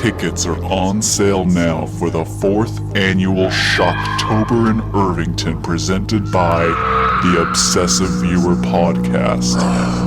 Tickets are on sale now for the 4th annual Shocktober in Irvington, presented by the Obsessive Viewer podcast.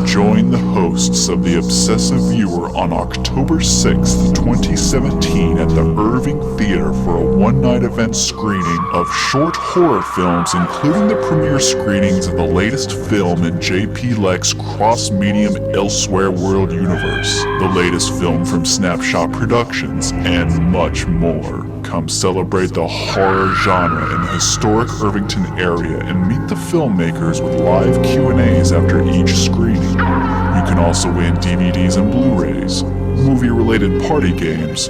Join the hosts of the Obsessive Viewer on October 6th, 2017 at the Irving Theater for a one-night event screening of short horror films, including the premiere screenings of the latest film in J.P. Leck's cross-medium Elsewhere World universe, the latest film from Snapshot Productions, and much more. Come celebrate the horror genre in the historic Irvington area and meet the filmmakers with live Q&As after each screening. You can also win DVDs and Blu-rays, movie-related party games,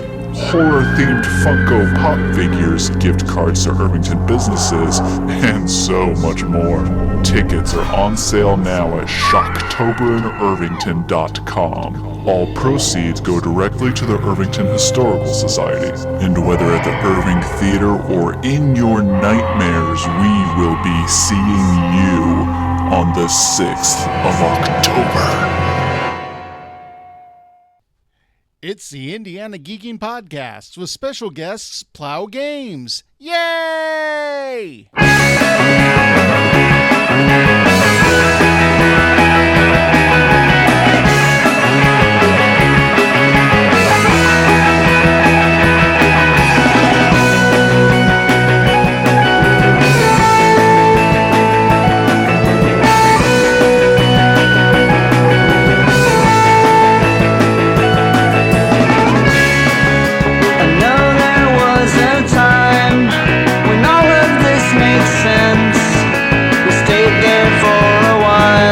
horror-themed Funko Pop figures, gift cards to Irvington businesses, and so much more. Tickets are on sale now at shocktoberinirvington.com. All proceeds go directly to the Irvington Historical Society. And whether at the Irving Theater or in your nightmares, we will be seeing you on the 6th of October. It's the Indiana Geeking Podcast with special guests Plow Games. Yay! When all of this makes sense, we stayed there for a while.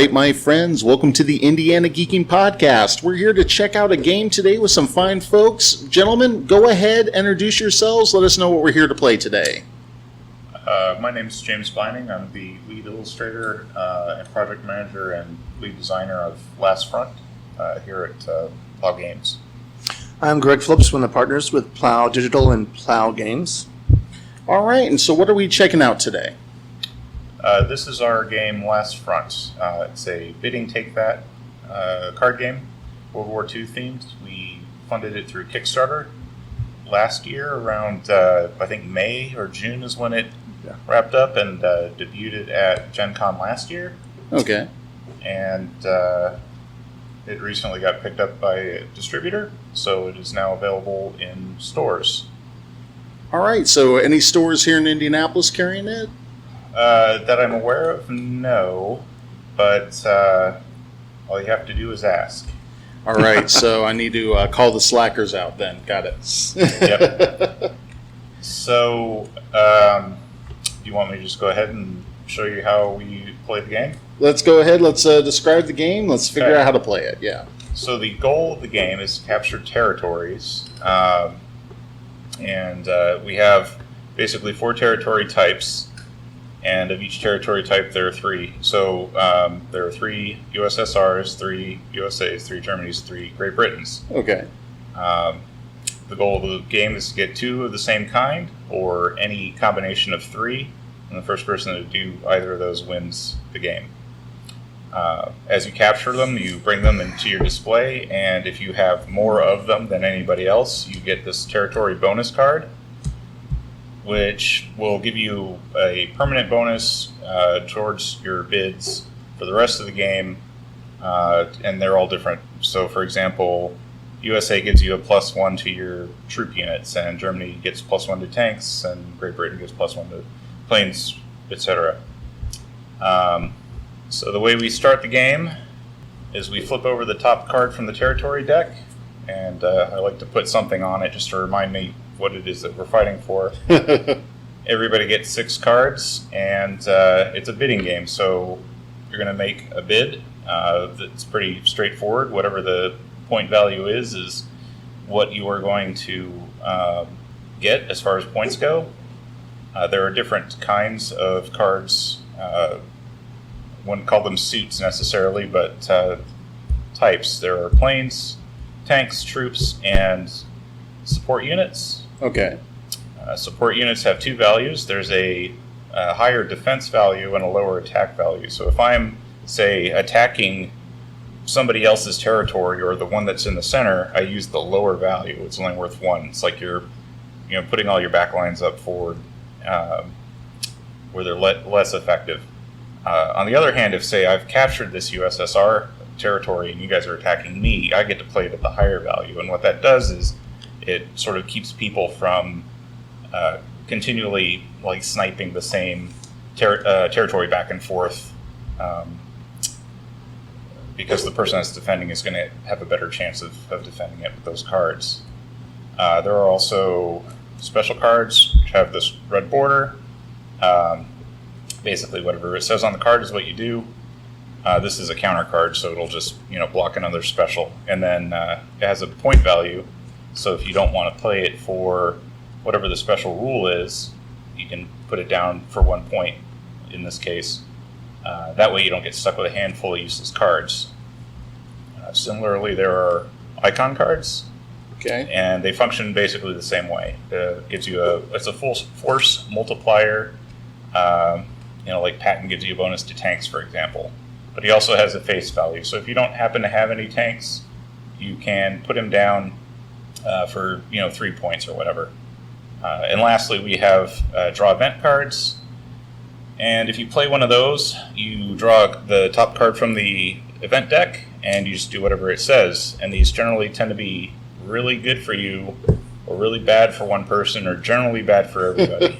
right, my friends, welcome to the Indiana Geeking Podcast. We're here to check out a game today with some fine folks. Gentlemen, go ahead, introduce yourselves, let us know what we're here to play today. My name is James Bining. I'm the lead illustrator and project manager and lead designer of Last Front here at Plow Games. I'm Greg Phillips, one of the partners with Plow Digital and Plow Games. All right, and so what are we checking out today? This is our game Last Front. It's a bidding take that card game, World War II themed. We funded it through Kickstarter last year around, I think May or June is when it wrapped up, and debuted it at Gen Con last year. Okay. And it recently got picked up by a distributor, so it is now available in stores. All right, so any stores here in Indianapolis carrying it? That I'm aware of, no, but all you have to do is ask. All right, so I need to call the slackers out then. Got it. Yep. So, do you want me to just go ahead and show you how we play the game? Let's go ahead. Let's describe the game. Let's figure out how to play it. Yeah. So the goal of the game is to capture territories, and we have basically 4 territory types. And of each territory type, there are 3. So there are 3 USSRs, 3 USAs, 3 Germanys, 3 Great Britons. Okay. The goal of the game is to get 2 of the same kind, or any combination of 3, and the first person to do either of those wins the game. As you capture them, you bring them into your display, and if you have more of them than anybody else, you get this territory bonus card, which will give you a permanent bonus towards your bids for the rest of the game, and they're all different. So, for example, USA gives you a +1 to your troop units, and Germany gets +1 to tanks, and Great Britain gets +1 to planes, etc. So the way we start the game is we flip over the top card from the territory deck, and I like to put something on it just to remind me what it is that we're fighting for. Everybody gets 6 cards, and it's a bidding game, so you're going to make a bid that's pretty straightforward. Whatever the point value is what you are going to get as far as points go. There are different kinds of cards. Wouldn't call them suits necessarily, but types. There are planes, tanks, troops, and support units. Okay. Support units have 2 values. There's a higher defense value and a lower attack value. So if I'm, say, attacking somebody else's territory or the one that's in the center, I use the lower value. It's only worth 1. It's like you're putting all your back lines up forward where they're less effective. On the other hand, if, say, I've captured this USSR territory and you guys are attacking me, I get to play it at the higher value. And what that does is it sort of keeps people from continually sniping the same territory back and forth, because the person that's defending is going to have a better chance of defending it with those cards. There are also special cards which have this red border. Basically, whatever it says on the card is what you do. This is a counter card, so it'll just block another special. And then it has a point value, so if you don't want to play it for whatever the special rule is, you can put it down for 1 point in this case. That way you don't get stuck with a handful of useless cards. Similarly, there are icon cards. Okay. And they function basically the same way. It gives you it's a full force multiplier. Like Patton gives you a bonus to tanks, for example. But he also has a face value. So if you don't happen to have any tanks, you can put him down for 3 points or whatever. And lastly, we have draw event cards. And if you play one of those, you draw the top card from the event deck, and you just do whatever it says. And these generally tend to be really good for you, or really bad for one person, or generally bad for everybody.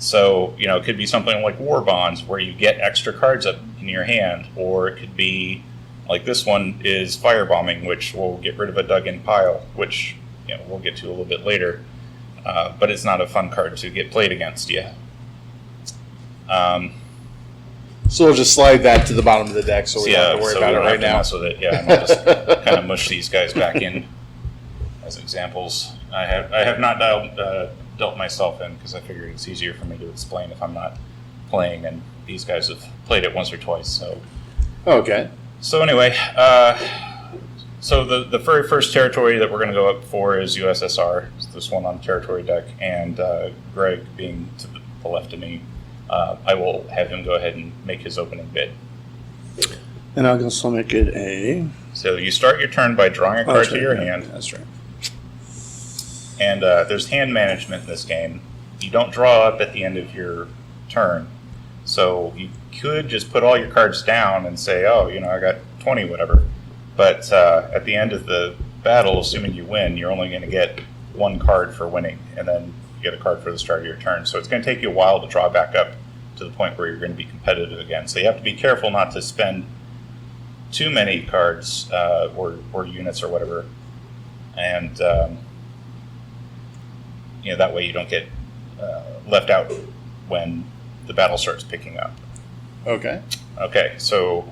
So, it could be something like war bonds, where you get extra cards up in your hand, or it could be like this one is firebombing, which will get rid of a dug-in pile, which we'll get to a little bit later. But it's not a fun card to get played against you. So we'll just slide that to the bottom of the deck, so we don't have to worry so about we it don't right have to now. mess with it. Yeah, and I'll just kind of mush these guys back in as examples. I have not dealt myself in because I figured it's easier for me to explain if I'm not playing, and these guys have played it once or twice. So Okay. so anyway, so the very first territory that we're going to go up for is USSR. It's this one on the territory deck, and Greg being to the left of me, I will have him go ahead and make his opening bid. And I'll also make it a... So you start your turn by drawing a card to your hand, That's right. and there's hand management in this game. You don't draw up at the end of your turn, so you could just put all your cards down and say, oh, I got 20, whatever. But at the end of the battle, assuming you win, you're only going to get one card for winning, and then you get a card for the start of your turn. So it's going to take you a while to draw back up to the point where you're going to be competitive again. So you have to be careful not to spend too many cards or units or whatever, and that way you don't get left out when the battle starts picking up. Okay. Okay, so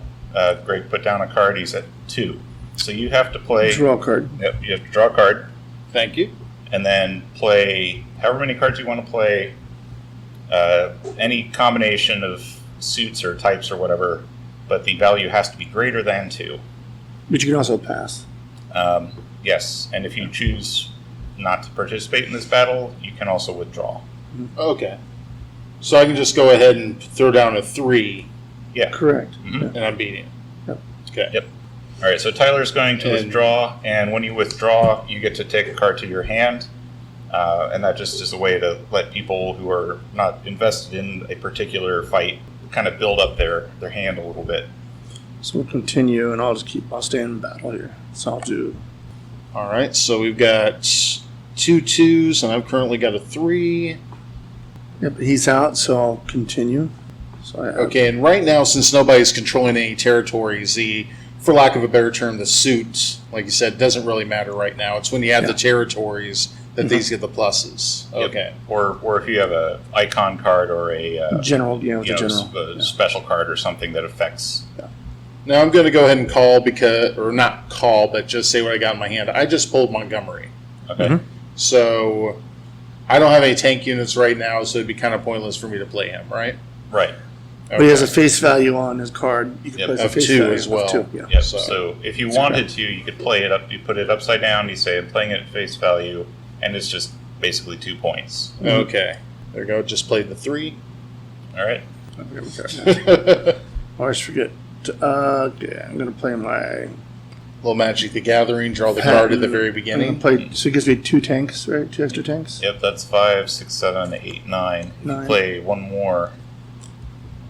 Greg put down a card. He's at 2. So you have to play. Draw a card. Yep, you have to draw a card, Thank you. and then play however many cards you want to play. Any combination of suits or types or whatever, but the value has to be greater than 2. But you can also pass. Yes, and if you choose not to participate in this battle, you can also withdraw. Okay. So I can just go ahead and throw down a 3, Yeah. Correct. Mhm. and I'm beating. Yep. Okay. Yep. All right, so Tyler's going to And- withdraw, and when you withdraw, you get to take a card to your hand, and that just is a way to let people who are not invested in a particular fight kind of build up their hand a little bit. So we'll continue, and I'll stay in battle here. So I'll do... All right. So we've got 2 2s, and I've currently got a 3. Yep, he's out, so I'll continue. So I have... Okay. And right now, since nobody's controlling any territories, for lack of a better term, the suit, like you said, doesn't really matter right now. It's when you have the territories that these get the pluses. Yep. Okay. Or if you have a icon card or a General, the you know, general. a special card or something that affects. Now I'm going to go ahead and call or not call, but just say what I got in my hand. I just pulled Montgomery. Okay. Mhm. So I don't have any tank units right now, so it'd be kind of pointless for me to play him, right? Right. But he has a face value on his card. You can Yep. place a Of face 2 value as of well. 2, yeah. Yep. So- So if you It's wanted to, you could play it up. You put it upside down. You say, "I'm playing it at face value," and it's just basically 2 points. Okay. There we go. Just played the 3. All right. There we go. I always forget. Okay, I'm going to play my... Little Magic the Gathering, draw the card at the very I'm beginning. gonna play, so it gives me 2 tanks, right? 2 extra tanks? Yep. That's 5, 6, 7, 8, 9. If you 9. play one more.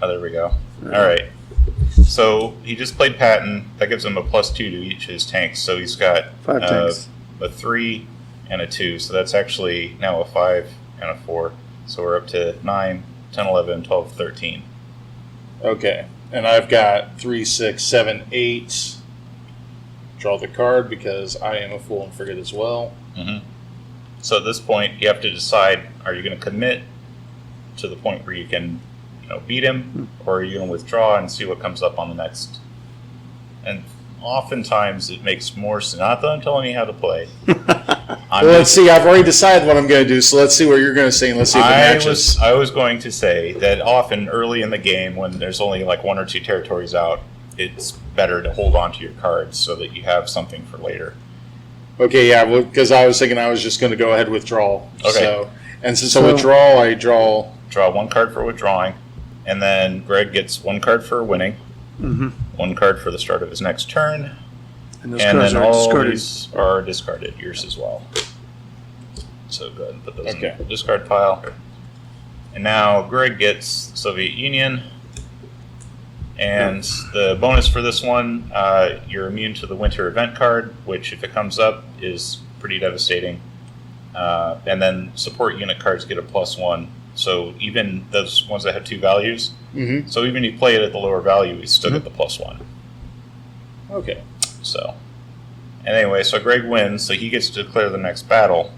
Oh, there we go. All right. So he just played Patton. That gives him a +2 to each of his tanks. So he's got 5 tanks. a 3 and a 2. So that's actually now a 5 and a 4. So we're up to 9, 10, 11, 12, 13. Okay. And I've got 3, 6, 7, 8. Draw the card because I am a fool and forget as well. Mm-hmm. So at this point, you have to decide: are you going to commit to the point where you can, beat him, or are you going to withdraw and see what comes up on the next? And oftentimes, it makes more sense. Not that I'm telling you how to play. Well, let's see. I've already decided what I'm going to do, so let's see what you're going to say, and let's see if it matches. I was going to say that often early in the game, when there's only like 1 or 2 territories out, it's better to hold on to your cards so that you have something for later. Okay, yeah, because I was thinking I was just going to go ahead and withdraw. Okay. So, and since I withdraw, I draw. Draw 1 card for withdrawing, and then Greg gets 1 card for winning, 1 card for the start of his next turn, And those and cards then are all discarded. these are discarded. Yours as well. So go ahead and put those Okay. in the discard pile. And now Greg gets Soviet Union. And the bonus for this one, you're immune to the winter event card, which if it comes up is pretty devastating. And then support unit cards get a +1. So even those ones that have 2 values, so even if you play it at the lower value, you still get the +1. Okay. So, and anyway, so Greg wins, so he gets to declare the next battle.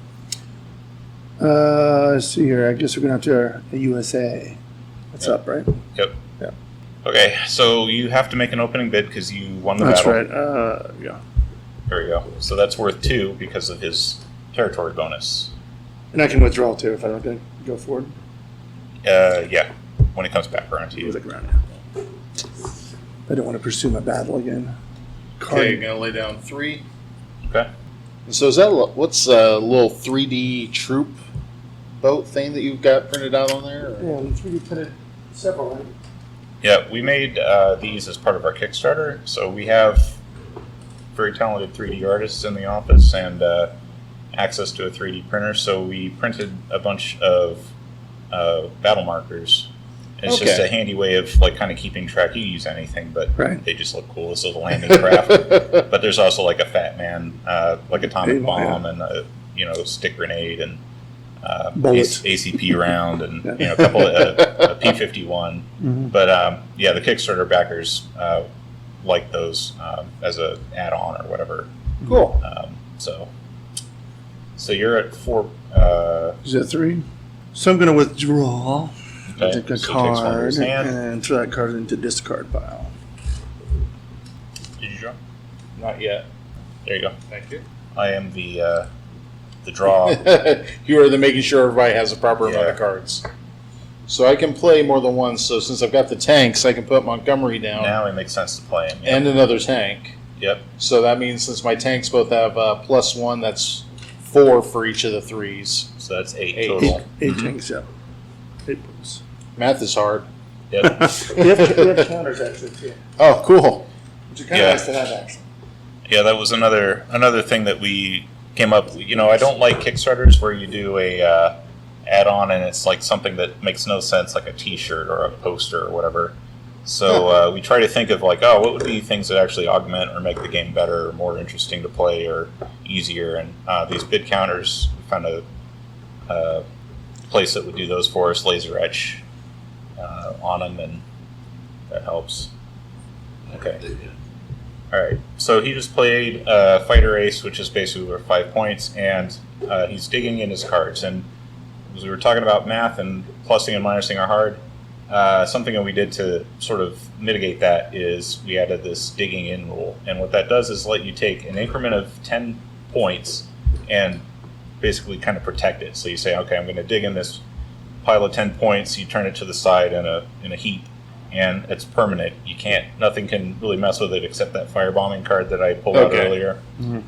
Let's see here. I guess we're going to have to... a USA. That's Yep. up, right? Yep. Yeah. Okay, so you have to make an opening bid because you won the That's battle. right. Yeah. There we go. So that's worth 2 because of his territory bonus. And I can withdraw too if I don't go forward. Yeah, when it comes back around to you. Look around. Yeah. I don't want to pursue my battle again. Okay, you're gonna lay down 3. Okay. So is that what's a little 3D troop boat thing that you've got printed out on there? Or? Yeah, let's really put it several. Right? Yeah, we made these as part of our Kickstarter. So we have very talented 3D artists in the office and access to a 3D printer. So we printed a bunch of battle markers. It's just a handy way of like kind of keeping track. You use anything, but they just look cool. This little landing craft. But there's also like a Fat Man, like atomic bomb, and a stick grenade and ACP round, and a couple of a P-51. Mm-hmm. But yeah, the Kickstarter backers like those as a add-on or whatever. Cool. So you're at 4. Is that 3? So I'm going to withdraw. Okay. Take a So he takes one to his card hand. and throw that card into discard pile. Did you draw? Not yet. There you go. Thank you. I am the draw. You are the making sure everybody has a proper amount Yeah. of cards. So I can play more than one. So since I've got the tanks, I can put Montgomery down Now it makes sense to play him. Yep. and another tank. Yep. So that means since my tanks both have +1, that's 4 for each of the 3s. So that's 8 8. total. 8 tanks, yeah. 8 points. Math is hard. Yep. We have counters actually too. Oh, cool. Which are kind of nice to have actually. Yeah, that was another thing that we came up. I don't like Kickstarters where you do a add-on and it's like something that makes no sense, like a T-shirt or a poster or whatever. So we try to think of like, what would be things that actually augment or make the game better or more interesting to play or easier. And these bid counters, we found a place that would do those for us, laser etch on them, and that helps. Okay. All right. So he just played Fighter Ace, which is basically worth 5 points, and he's digging in his cards. And as we were talking about math and plussing and minusing are hard, something that we did to sort of mitigate that is we added this digging in rule. And what that does is let you take an increment of 10 points and basically kind of protect it. So you say, okay, I'm going to dig in this pile of 10 points. You turn it to the side in a heap, and it's permanent. Nothing can really mess with it except that firebombing card that I pulled out earlier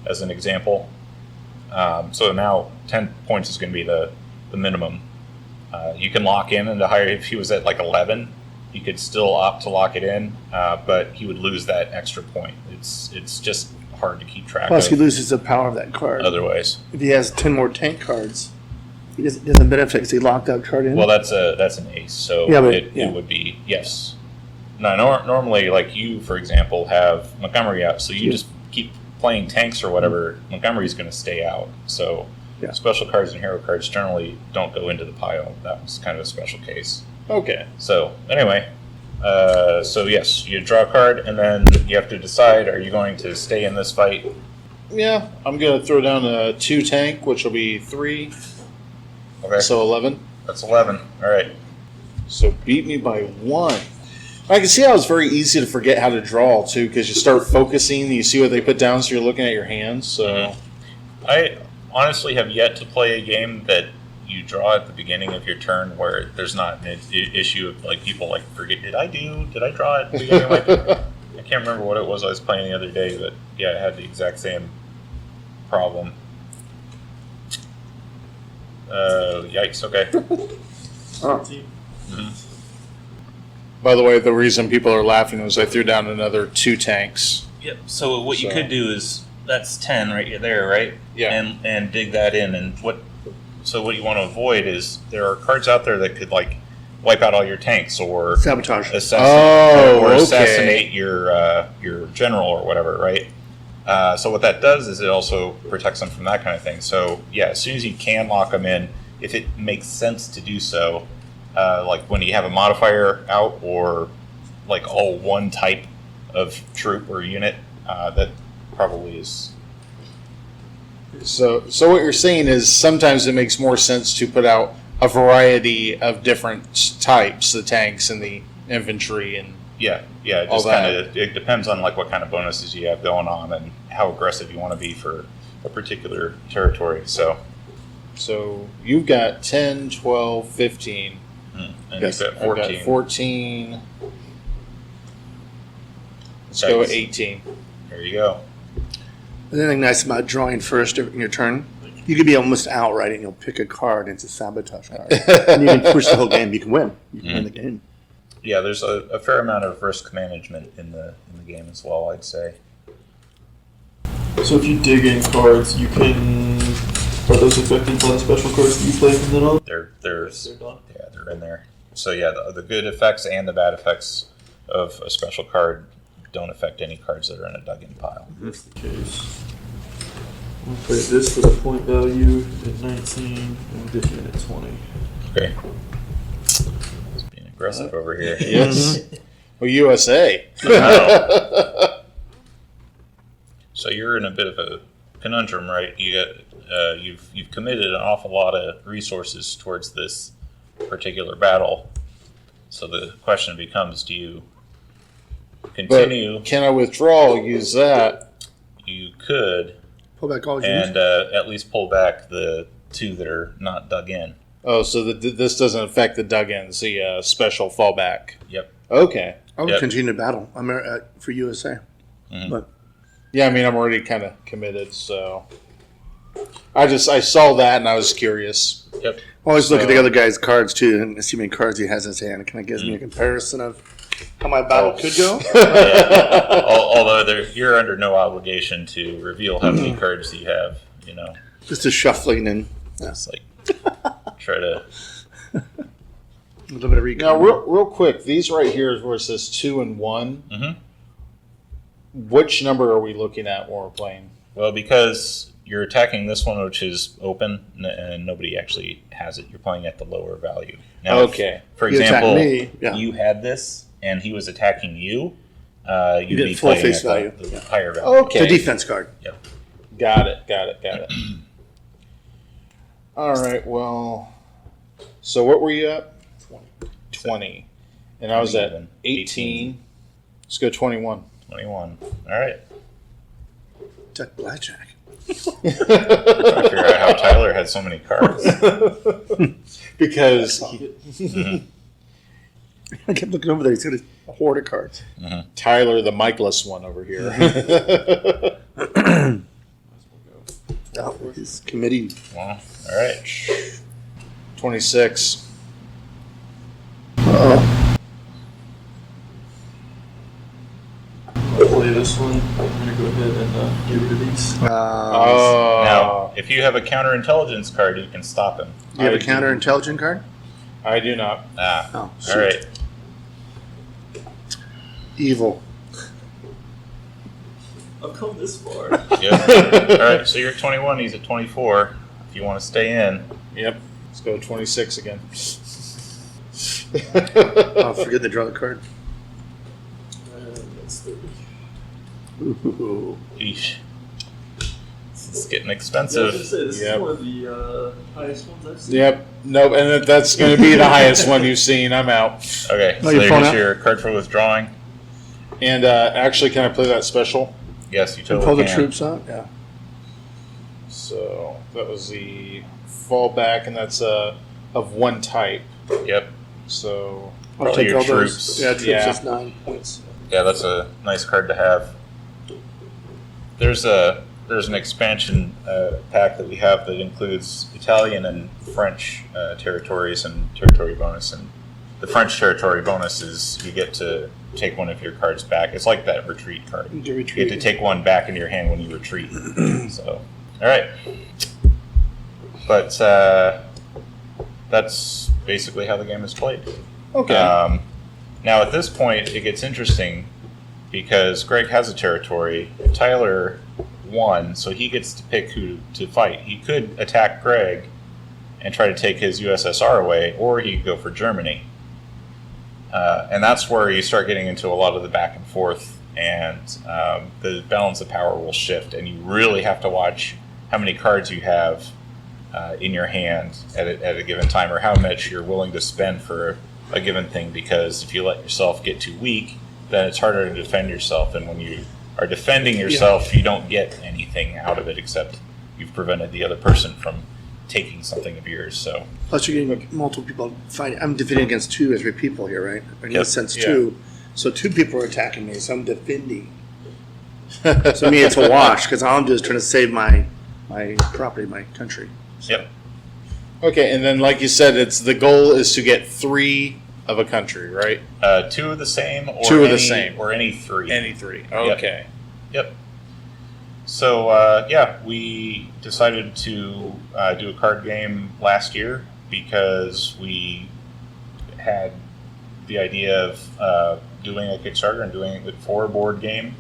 as an example. So now 10 points is going to be the minimum. You can lock in into higher. If he was at like 11, you could still opt to lock it in, but he would lose that extra point. It's just hard to keep track Plus, of. he loses the power of that card. Otherwise, If he has 10 more tank cards, he doesn't benefit because he locked that card in. well, that's an ace, so Yeah, but- it would be yes. No, normally, like you, for example, have Montgomery out, so you just keep playing tanks or whatever. Montgomery's going to stay out. So special cards and hero cards generally don't go into the pile. That was kind of a special case. Okay. So anyway, so yes, you draw a card, and then you have to decide: are you going to stay in this fight? Yeah, I'm going to throw down a 2 tank, which will be 3. Okay, So 11. that's 11. All right. So beat me by 1. I can see how it's very easy to forget how to draw, too, because you start focusing, you see what they put down, so you're looking at your hands. So I honestly have yet to play a game that you draw at the beginning of your turn where there's not an issue of like people like forget, did I draw at the beginning of my turn? I can't remember what it was I was playing the other day, but yeah, I had the exact same problem. Yikes, okay. by the way, the reason people are laughing was I threw down another 2 tanks. Yep, so what you So- could do is, that's 10 right there, right? Yeah. And dig that in, and what you want to avoid is there are cards out there that could like wipe out all your tanks or Sabotage. assassinate your general or whatever, right? So what that does is it also protects them from that kind of thing. So yeah, as soon as you can lock them in, if it makes sense to do so, like when you have a modifier out or like all one type of troop or unit, that probably is. So what you're saying is sometimes it makes more sense to put out a variety of different types, the tanks and the infantry and Yeah. It All just that. kind of it depends on like what kind of bonuses you have going on and how aggressive you want to be for a particular territory. So you've got 10, 12, 15. and Yes. you've got I've 14. got 14. Let's Nice. go 18. There you go. The thing nice about drawing first in your turn, you could be almost outright and you'll pick a card and it's a sabotage card. And you can push the whole game, you can win. You can win the game. Yeah, there's a fair amount of risk management in the game as well, I'd say. So if you dig in cards, you can. Are those affected by the special cards that you play from then on? They're done. yeah, they're in there. So yeah, the good effects and the bad effects of a special card don't affect any cards that are in a dug-in pile. That's the case. We'll play this for the point value at 19 and this one at 20. Okay. Just being aggressive over here. Yes. Well, USA. So you're in a bit of a conundrum, right? You've committed an awful lot of resources towards this particular battle. So the question becomes: do you continue? But can I withdraw? Use that. You could, Pull back all your and at least pull back the two that are not dug in. Oh, so this doesn't affect the dug-ins, the special fallback. Yep. Okay. I would Yep. continue to battle for USA. Mhm. But Yeah, I mean, I'm already kind of committed, so I saw that and I was curious. Yep. always look at the So- other guy's cards too and see how many cards he has in his hand. It kind of gives me a comparison of how my battle could go. Although you're under no obligation to reveal how many cards you have. You know, Just a shuffling and it's like try to. a little bit of recon. Now, real quick, these right here is where it says 2 and 1. Mhm. Which number are we looking at when we're playing? Well, because you're attacking this one, which is open, and nobody actually has it. You're playing at the lower value. Now, Okay. For You attack example, me, yeah. you had this, and he was attacking you. You'd get be full playing face at value. the higher value. It's a Okay. defense card. Got it. All right, well, so what were you at? 20. And I was at 18. Let's go 21. 21. All right. Attack blackjack. Trying to figure out how Tyler had so many cards. Because I kept looking over there. He's got a hoard of cards. Tyler, the Mikeless one over here. Oh, his committee. Well, all right. 26. Uh-oh. I'll play this one. I'm going to go ahead and get rid of these. Oh. Now, if you have a counterintelligence card, you can stop him. you have I a counter-intelligent card? I do not. Ah. Oh, shoot. All right. Evil. I've come this far. Yep. All right. So you're at 21. He's at 24. If you want to stay in. Yep. Let's go 26 again. Oh, forget to draw the card. That's 30. Ooh. Eesh. This is getting Yeah, I was expensive. going to say, this Yep. is one of the highest ones I've seen. Yep. Nope. And that's going to be the highest one you've seen. I'm out. Okay. No, So you're phone here's out. your card for withdrawing. And actually, can I play that special? Yes, you And totally pull the can. troops out? Yeah. So that was the fallback, and that's of one type. Yep. So I'll Probably take your all troops. those. Yeah, troops Yeah. is 9 points. Yeah, that's a nice card to have. There's an expansion pack that we have that includes Italian and French territories and territory bonus. And the French territory bonus is you get to take one of your cards back. It's like that retreat card. You You retreat. get to take one back into your hand when you retreat. So, all right. But that's basically how the game is played. okay. Now, at this point, it gets interesting because Greg has a territory. Tyler won, so he gets to pick who to fight. He could attack Greg and try to take his USSR away, or he could go for Germany. And that's where you start getting into a lot of the back and forth, and the balance of power will shift, and you really have to watch how many cards you have in your hand at a given time, or how much you're willing to spend for a given thing, because if you let yourself get too weak, then it's harder to defend yourself. And when you are defending yourself, you don't get anything out of it except you've prevented the other person from taking something of yours. So Plus, you're getting multiple people fighting. I'm defending against 2 or 3 people here, right? In Yep. a sense, Yeah. 2. So 2 people are attacking me, so I'm defending. So me, it's a wash because all I'm doing is trying to save my property, my country. yep. Okay, and then like you said, the goal is to get 3 of a country, right? 2 of the same, or 2 of the any, same. or any 3. Any 3. Okay. Yep. So we decided to do a card game last year because we had the idea of doing a Kickstarter and doing it for a board game.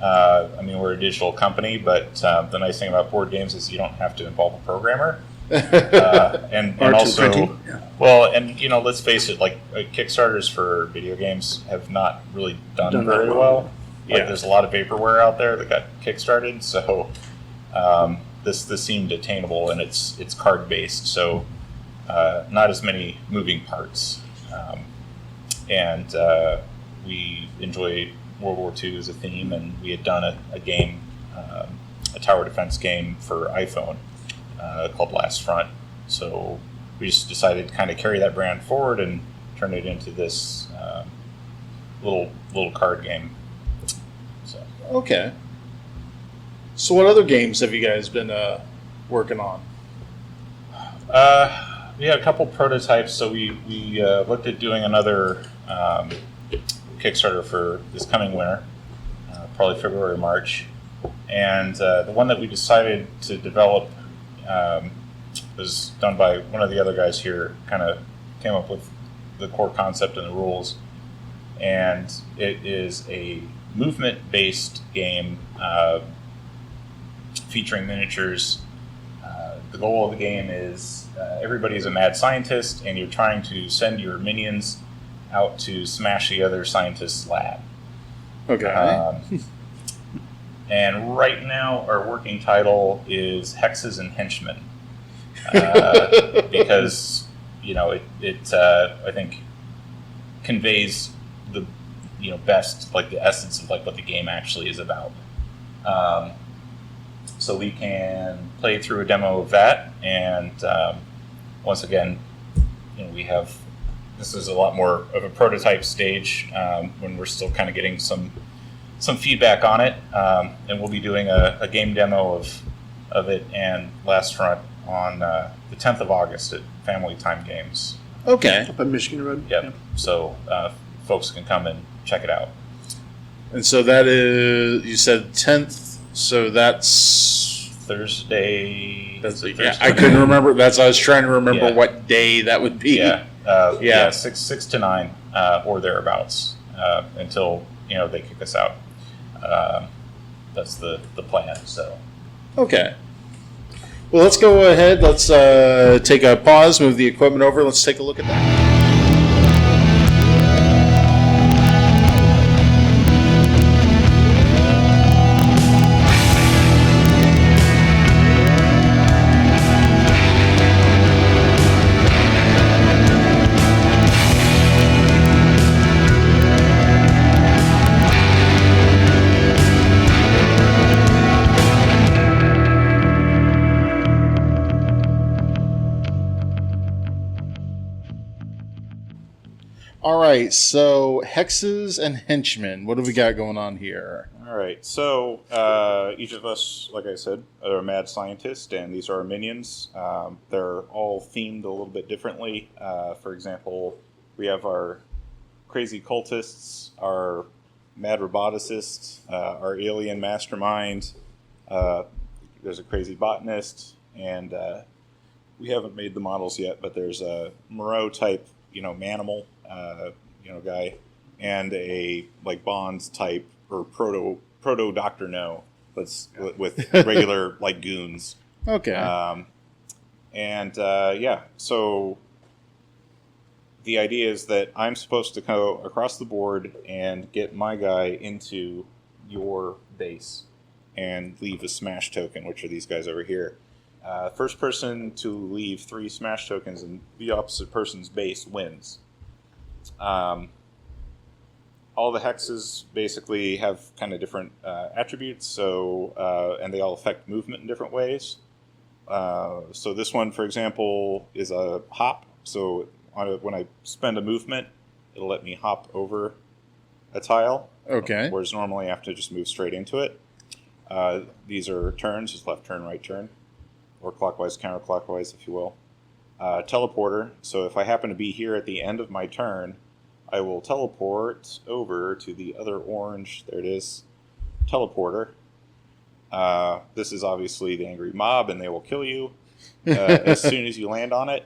I mean, we're a digital company, but the nice thing about board games is you don't have to involve a programmer. And Or to also, printing. Yeah. well, and let's face it, like Kickstarters for video games have not really done very well. Like, there's a lot of vaporware out there that got kickstarted, so this seemed attainable, and it's card based, so not as many moving parts, and we enjoy World War II as a theme, and we had done a game, a tower defense game for iPhone called Last Front, so we just decided to kind of carry that brand forward and turn it into this little card game. Okay. So what other games have you guys been working on? We had a couple prototypes, so we looked at doing another Kickstarter for this coming winter, probably February or March. And the one that we decided to develop was done by one of the other guys here, kind of came up with the core concept and the rules. And it is a movement-based game featuring miniatures. The goal of the game is everybody's a mad scientist, and you're trying to send your minions out to smash the other scientist's lab. Okay. And right now, our working title is Hexes and Henchmen, because it I think conveys the best, like, the essence of like what the game actually is about. So we can play through a demo of that, and once again, this is a lot more of a prototype stage when we're still kind of getting some feedback on it, and we'll be doing a game demo of it and Last Front on the 10th of August at Family Time Games. Okay. Up on Michigan Road. Yep. So folks can come and check it out. And so that is, you said 10th, so that's Thursday. I couldn't remember. I was trying to remember Yeah. what day that would be. Yeah. Yeah. 6 to 9 or thereabouts until they kick us out. That's the plan. So. Okay. Well, let's go ahead. Let's take a pause, move the equipment over. Let's take a look at that. All right, so Hexes and Henchmen. What do we got going on here? All right. So each of us, like I said, are a mad scientist, and these are our minions. They're all themed a little bit differently. For example, we have our crazy cultists, our mad roboticist, our alien mastermind. There's a crazy botanist, and we haven't made the models yet, but there's a Moreau type, manimal, guy, and a like Bonds type or proto Dr. No, with regular like goons. Okay. So the idea is that I'm supposed to go across the board and get my guy into your base and leave a smash token, which are these guys over here. First person to leave 3 smash tokens in the opposite person's base wins. all the hexes basically have kind of different attributes, so and they all affect movement in different ways. So this one, for example, is a hop. So when I spend a movement, it'll let me hop over a tile. Okay. Whereas normally I have to just move straight into it. These are turns, just left turn, right turn, or clockwise, counterclockwise, if you will. Teleporter. So if I happen to be here at the end of my turn, I will teleport over to the other orange. There it is. Teleporter. This is obviously the angry mob, and they will kill you as soon as you land on it.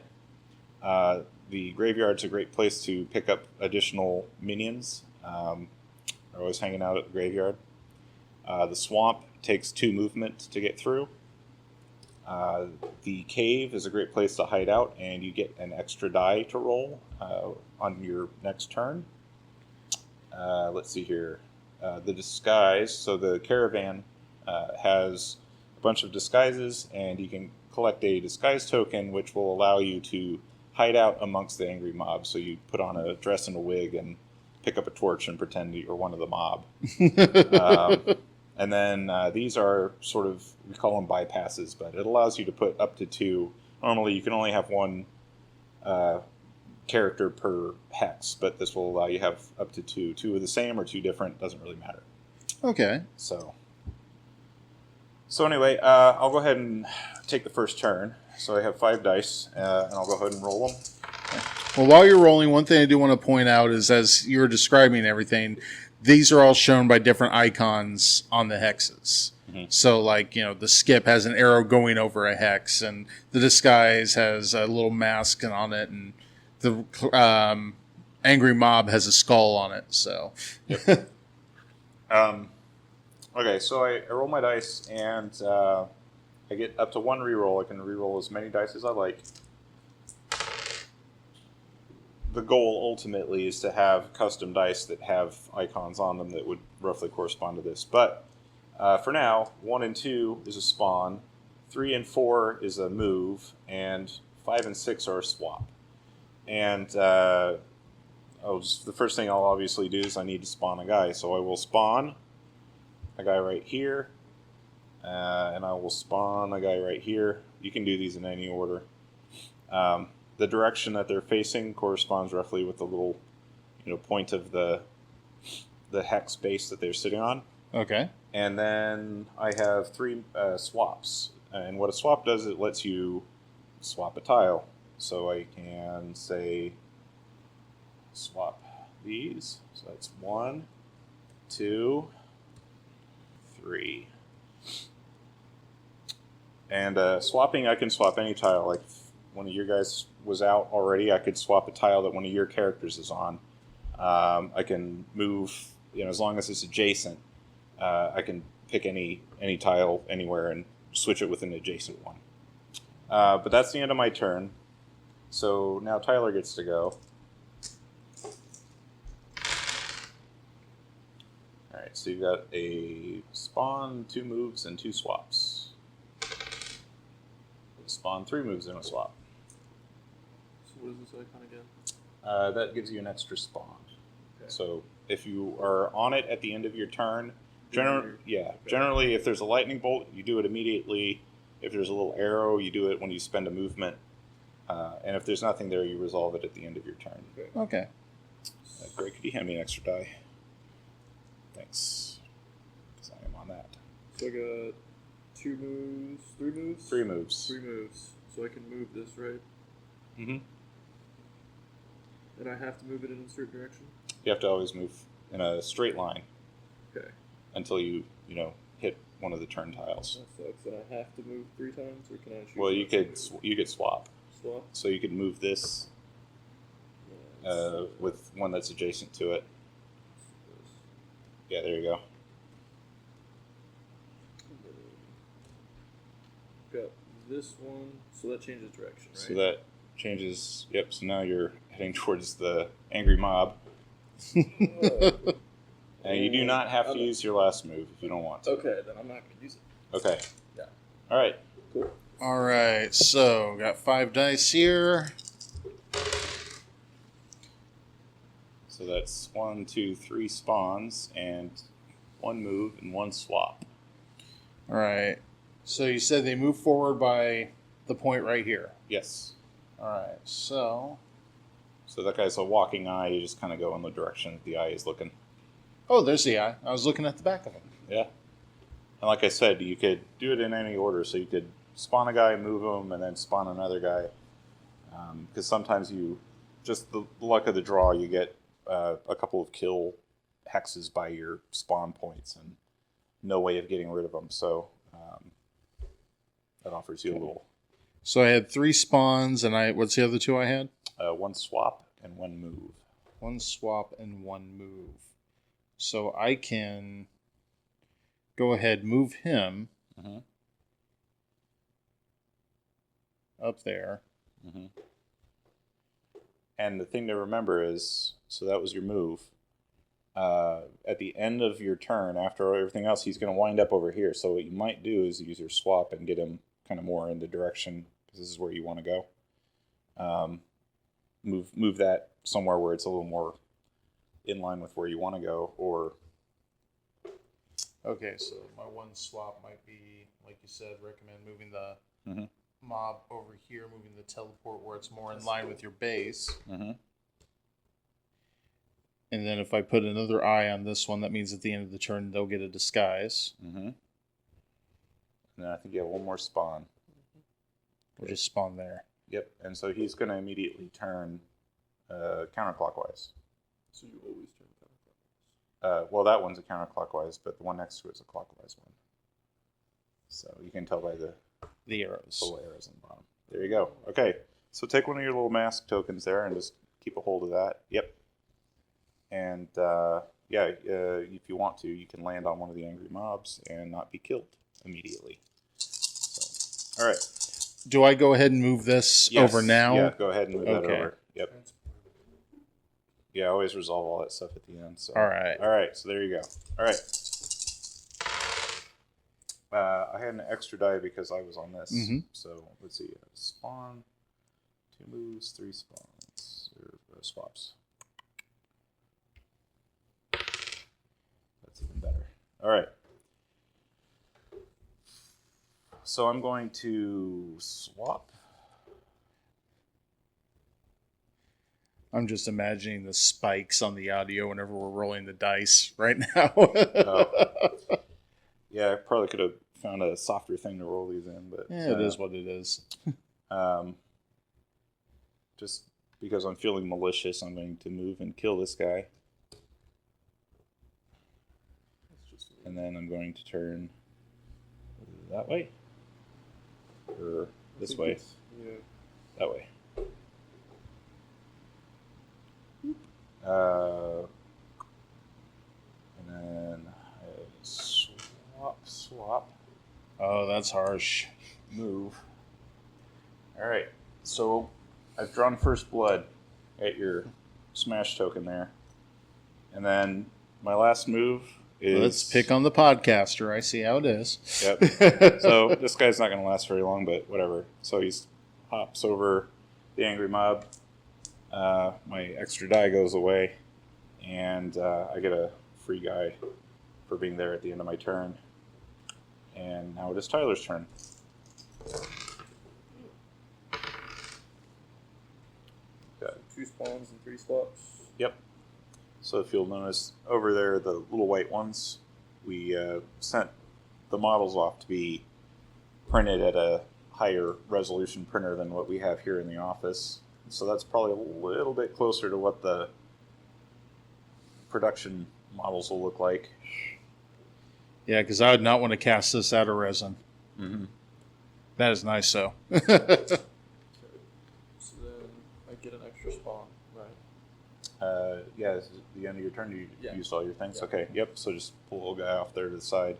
The graveyard's a great place to pick up additional minions. They're always hanging out at the graveyard. The swamp takes 2 movement to get through. The cave is a great place to hide out, and you get an extra die to roll on your next turn. Let's see here. The disguise. So the caravan has a bunch of disguises, and you can collect a disguise token, which will allow you to hide out amongst the angry mob. So you put on a dress and a wig and pick up a torch and pretend that you're one of the mob. And then these are sort of, we call them bypasses, but it allows you to put up to 2. Normally you can only have 1 character per hex, but this will allow you to have up to 2. 2 of the same or 2 different, doesn't really matter. Okay. So anyway, I'll go ahead and take the first turn. So I have 5 dice, and I'll go ahead and roll them. Well, while you're rolling, one thing I do want to point out is as you were describing everything, these are all shown by different icons on the hexes. Mm-hmm. So, like, the skip has an arrow going over a hex, and the disguise has a little mask on it, and the angry mob has a skull on it. So, yep. Okay, so I roll my dice, and I get up to 1 reroll. I can reroll as many dice as I like. The goal ultimately is to have custom dice that have icons on them that would roughly correspond to this. But for now, 1 and 2 is a spawn, 3 and 4 is a move, and 5 and 6 are a swap. And the first thing I'll obviously do is I need to spawn a guy. So I will spawn a guy right here, and I will spawn a guy right here. You can do these in any order. The direction that they're facing corresponds roughly with the little, point of the hex base that they're sitting on. Okay. And then I have 3 swaps. And what a swap does, it lets you swap a tile. So I can say swap these. So that's 1, 2, 3. And swapping, I can swap any tile. Like if one of your guys was out already, I could swap a tile that one of your characters is on. I can move, as long as it's adjacent, I can pick any tile anywhere and switch it with an adjacent one. But that's the end of my turn. So now Tyler gets to go. Alright, so you've got a spawn, 2 moves, and 2 swaps. Spawn 3 moves and a swap. So what is this icon again? That gives you an extra spawn. Okay. So if you are on it at the end of your turn, generally if there's a lightning bolt, you do it immediately. If there's a little arrow, you do it when you spend a movement. And if there's nothing there, you resolve it at the end of your turn. Okay. Greg, could you hand me an extra die? Thanks. Because I am on that. So I got 2 moves, 3 moves? 3 moves. 3 moves. So I can move this, right? Mm-hmm. And I have to move it in a certain direction? You have to always move in a straight line. Okay. Until you hit one of the turn tiles. That sucks. And I have to move 3 times, or can I choose? Well, you could swap. Swap? So you could move this with one that's adjacent to it. Yeah, there you go. Got this one, so that changes direction, right? So that changes. Yep. So now you're heading towards the angry mob. And you do not have to use your last move if you don't want to. Okay, then I'm not going to use it. Okay. Yeah. All right. Cool. All right. So got 5 dice here. So that's 1, 2, 3 spawns, and 1 move and 1 swap. All right. So you said they move forward by the point right here. Yes. All right. So that guy's a walking eye. You just kind of go in the direction the eye is looking. oh, there's the eye. I was looking at the back of him. Yeah. And like I said, you could do it in any order. So you could spawn a guy, move him, and then spawn another guy. Because sometimes you, just the luck of the draw, you get a couple of kill hexes by your spawn points and no way of getting rid of them. So that offers you a little. So I had 3 spawns, and what's the other 2 I had? 1 swap and 1 move. 1 swap and 1 move. So I can go ahead, move him up there. Mm-hmm. And the thing to remember is, so that was your move. At the end of your turn, after everything else, he's going to wind up over here. So what you might do is use your swap and get him kind of more in the direction, because this is where you want to go. Move that somewhere where it's a little more in line with where you want to go, or... Okay, so my 1 swap might be, like you said, recommend moving the mob over here, moving the teleport where it's more in line with your base. Mm-hmm. And then if I put another eye on this one, that means at the end of the turn they'll get a disguise. Mm-hmm. And then I think you have 1 more spawn. We'll just spawn there. Yep, and so he's going to immediately turn counterclockwise. So you always turn counterclockwise. Well, that one's a counterclockwise, but the one next to it is a clockwise one. So you can tell by the arrows. little arrows on the bottom. There you go. Okay, so take one of your little mask tokens there and just keep a hold of that. Yep. And if you want to, you can land on one of the angry mobs and not be killed immediately. So, all right. Do I go ahead and move this over now? Yeah, go ahead and move that Okay. over. Yep. Yeah, always resolve all that stuff at the end. So. All right. All right, so there you go. All right. I had an extra die because I was on this. Mm-hmm. So let's see. Spawn, 2 moves, 3 spawns, or swaps. That's even better. All right. So I'm going to swap. I'm just imagining the spikes on the audio whenever we're rolling the dice right now. Yeah, I probably could have found a softer thing to roll these in, but Yeah, it is what it is. Just because I'm feeling malicious, I'm going to move and kill this guy. And then I'm going to turn that way. Or this way. Yeah. That way. And then swap, Oh, that's harsh. move. All right, so I've drawn first blood at your smash token there. And then my last move is... Let's pick on the podcaster. I see how it is. Yep. So this guy's not going to last very long, but whatever. So he hops over the angry mob. My extra die goes away, and I get a free guy for being there at the end of my turn. And now it is Tyler's turn. Got 2 spawns and 3 swaps. Yep. So if you'll notice over there, the little white ones, we sent the models off to be printed at a higher resolution printer than what we have here in the office. So that's probably a little bit closer to what the production models will look like. Yeah, because I would not want to cast this out of resin. Mm-hmm. That is nice, though. So then I get an extra spawn, right? Yeah, this is the end of your turn. You Yeah. used all your things? Yeah. Okay, yep. So just pull a little guy off there to the side.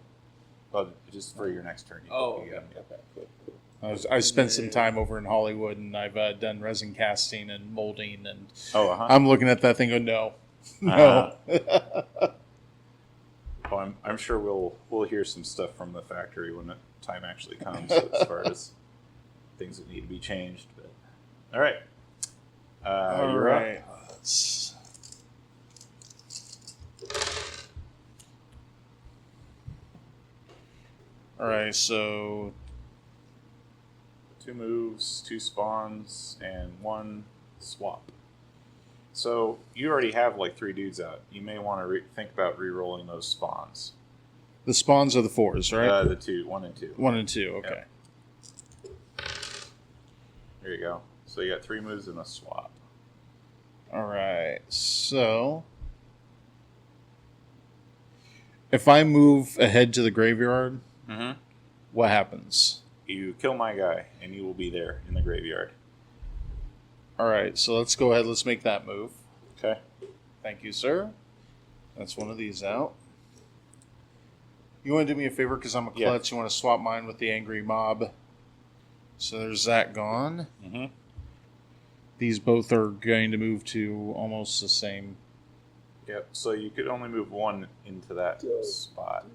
But just for your next turn. Okay. Yep. Cool. I spent some time over in Hollywood, and I've done resin casting and molding, and Oh, uh-huh. I'm looking at that thing going, no. No. Well, I'm sure we'll hear some stuff from the factory when the time actually comes as far as things that need to be changed. But all right, All you're up. right. right, so 2 moves, 2 spawns, and 1 swap. So you already have like 3 dudes out. You may want to think about re-rolling those spawns. the spawns are the 4s, right? The 2, 1 and 2. 1 and 2, okay. Yep. There you go. So you got 3 moves and a swap. All right, so if I move ahead to the graveyard, Mm-hmm. what happens? You kill my guy, and you will be there in the graveyard. All right, so let's go ahead. Let's make that move. Okay. Thank you, sir. That's one of these out. You want to do me a favor because I'm a Yeah. klutz. You want to swap mine with the angry mob. So there's that gone. Mm-hmm. These both are going to move to almost the same. Yep. So you could only move 1 into that spot.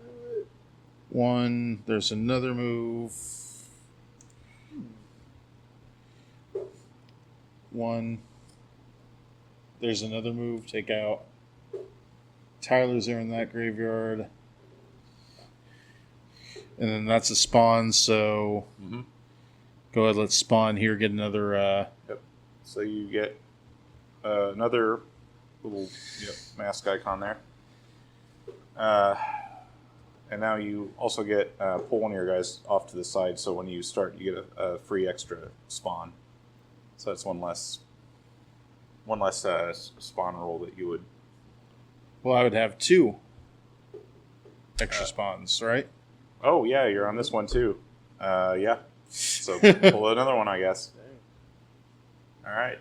One. There's another move. 1. There's another move. Take out. Tyler's there in that graveyard. And then that's a spawn, so Mm-hmm. go ahead, let's spawn here, get another So you get another little mask icon there. And now you also get pull one of your guys off to the side, so when you start, you get a free extra spawn. So that's one less spawn roll that you would. well, I would have 2 extra spawns, right? Oh yeah, you're on this one too. Yeah. So pull another one, I guess. All right.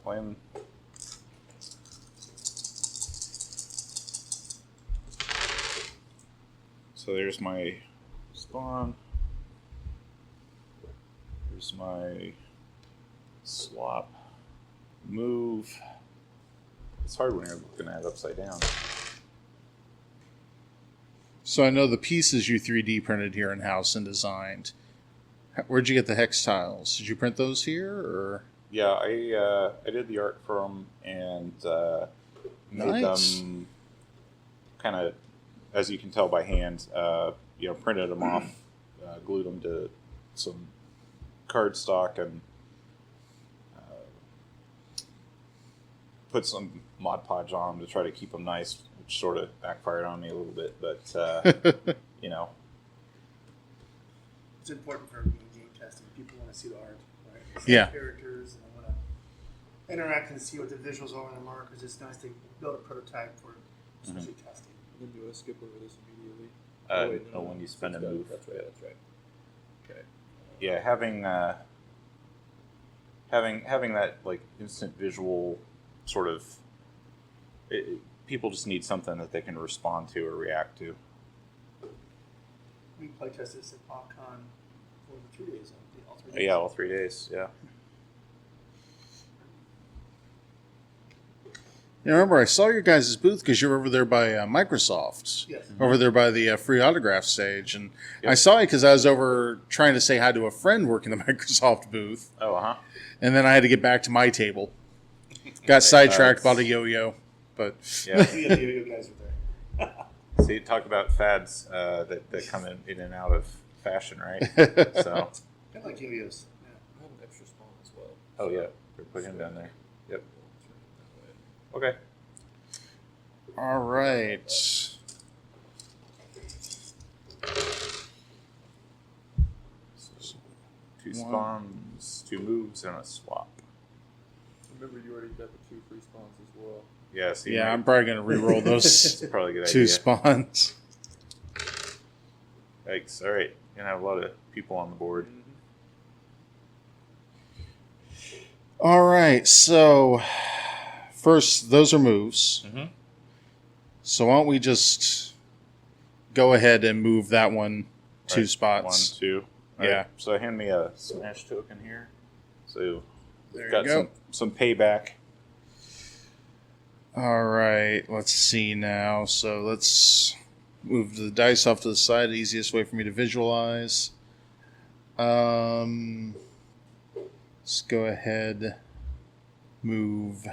Playing. So there's my spawn. There's my swap. Move. It's hard when you're looking at it upside down. So I know the pieces you 3D printed here in house and designed. Where'd you get the hex tiles? Did you print those here, or? Yeah, I did the art for them and made Nice. them kind of, as you can tell by hand, printed them off, glued them to some cardstock and put some Mod Podge on them to try to keep them nice, which sort of backfired on me a little bit, but It's important for game testing. People want to see the art, right? See Yeah. the characters, and they want to interact and see what the visuals are on the markers. It's nice to build a prototype for especially testing. Then do I skip over this immediately? when you spend a move. That's right. That's right. Okay. Yeah, having that like instant visual sort of people just need something that they can respond to or react to. We play test this at PopCon for the 2 days. All 3 days. Yeah, all 3 days. Yeah. You remember, I saw your guys' booth because you were over there by Microsoft. Yes. Over there by the free autograph stage. And Yep. I saw you because I was over trying to say hi to a friend working the Microsoft booth. Oh, And then I had to get back to my table. Got sidetracked about a yo-yo. But Yeah. We have the yo-yo guys were there. See, talk about fads that come in and out of fashion, right? So, I like yo-yos. Yeah. I have an extra spawn as well. oh yeah, put him down there. Yep. Turn it that way. Okay. all right. Two spawns, 2 moves, and a swap. Remember, you already got the 2 free spawns as well. Yeah. See, Yeah, I'm probably going to re-roll those It's probably a good 2 idea. spawns. Yikes! All right, gonna have a lot of people on the board. All right, so first, those are moves. Mm-hmm. So why don't we just go ahead and move that one 2 spots? 1, 2. All Yeah. right, so hand me a smash token here. So There you got go. some payback. All right, let's see now. So let's move the dice off to the side. The easiest way for me to visualize. Let's go ahead, move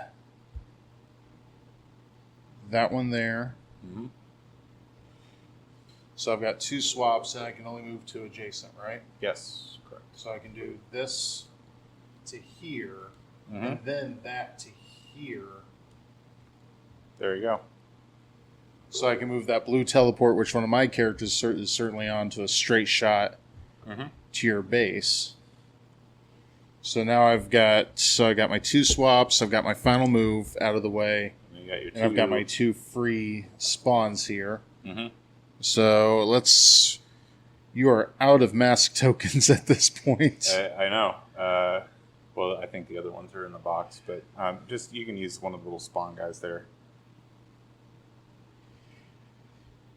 that one there. Mm-hmm. So I've got 2 swaps, and I can only move to adjacent, right? Yes, correct. So I can do this to here, Mm-hmm. and then that to here. There you go. So I can move that blue teleport, which one of my characters is certainly on, to a straight shot to your base. So now I got my 2 swaps. I've got my final move out of the way, You got your and I've got my 2 free spawns here. Mm-hmm. So you are out of mask tokens at this point. I know. Well, I think the other ones are in the box, but just you can use one of the little spawn guys there.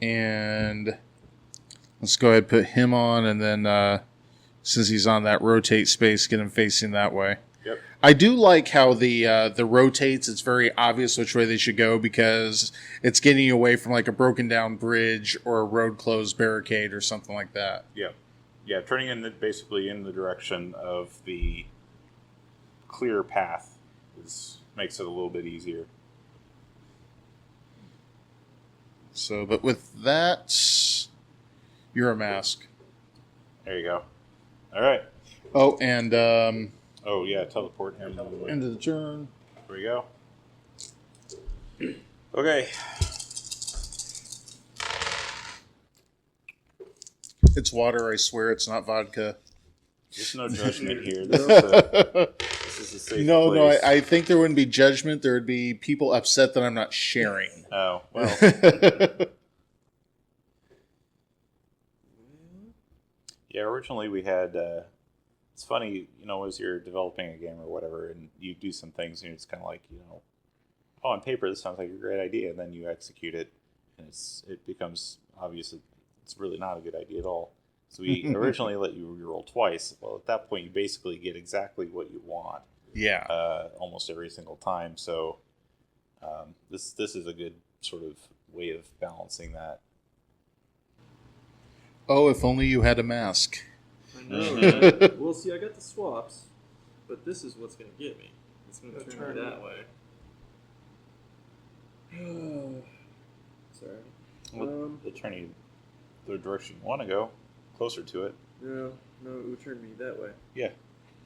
And let's go ahead and put him on, and then since he's on that rotate space, get him facing that way. Yep. I do like how the rotates. It's very obvious which way they should go because it's getting you away from like a broken down bridge or a road closed barricade or something like that. Yeah, turning basically in the direction of the clear path makes it a little bit easier. So, but with that, you're a mask. There you go. All right. Oh, and Oh yeah, teleport him. end of the turn. There we go. Okay. It's water. I swear, it's not vodka. There's no judgment here. This is a safe No, place. I think there wouldn't be judgment. There would be people upset that I'm not sharing. Oh, well. Yeah, originally we had... it's funny, as you're developing a game or whatever, and you do some things, and it's kind of like, oh, on paper this sounds like a great idea, and then you execute it, and it becomes obvious that it's really not a good idea at all. So we originally let you reroll twice. Well, at that point, you basically get exactly what you want. Yeah. Almost every single time. So this is a good sort of way of balancing that. Oh, if only you had a mask. I know, right? Well, see, I got the swaps, but this is what's going to get me. It's going to turn me that way. Sorry. It'll turn you the direction you want to go, closer to it. No, it would turn me that way. Yeah.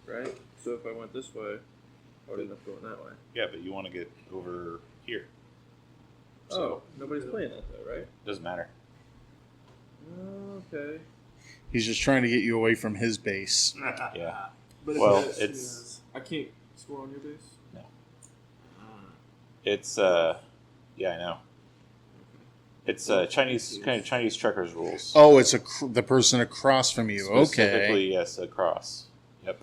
Right? So if I went this way, I would end up going that way. Yeah, but you want to get over here. So nobody's playing that though, right? Doesn't matter. Okay. He's just trying to get you away from his base. Yeah. But Well, if it's I can't score on your base? No. It's yeah, I know. It's Chinese checkers rules. Oh, it's the person across from you. Specifically, Okay. yes, across. Yep.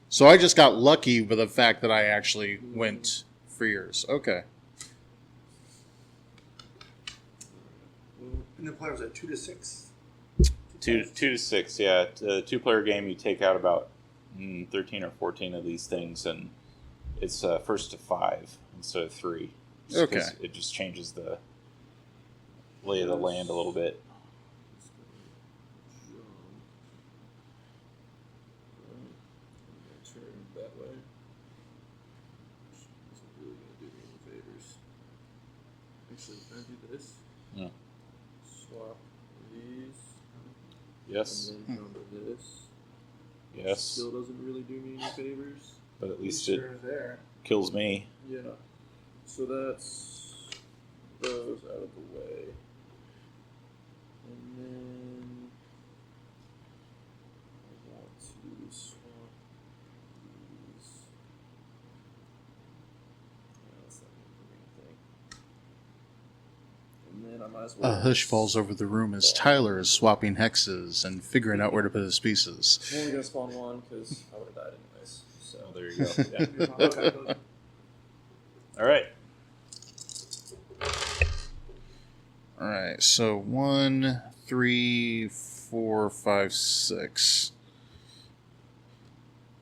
So I just got lucky with the fact that I actually went for yours. Okay. And the players at 2 to 6. 2 to 6, yeah. 2-player game, you take out about 13 or 14 of these things, and it's first to 5 instead of 3. Just Okay. 'cause it just changes the lay of the land a little bit. Turn that way. Isn't really going to do me any favors. Actually, can I do this? Yeah. Swap these. Yes. And then come to this. Yes. Still doesn't really do me any favors. But at least it there. kills me. Yeah. So that's those out of the way. And then I want to swap these. Yeah, that's not going to do anything. And then I might as well. A hush falls over the room as Tyler is swapping hexes and figuring out where to put his pieces. I'm only going to spawn one because I would have died anyways. So Oh, there you go. Yeah. okay. All right. All right. So 1, 3, 4, 5, 6.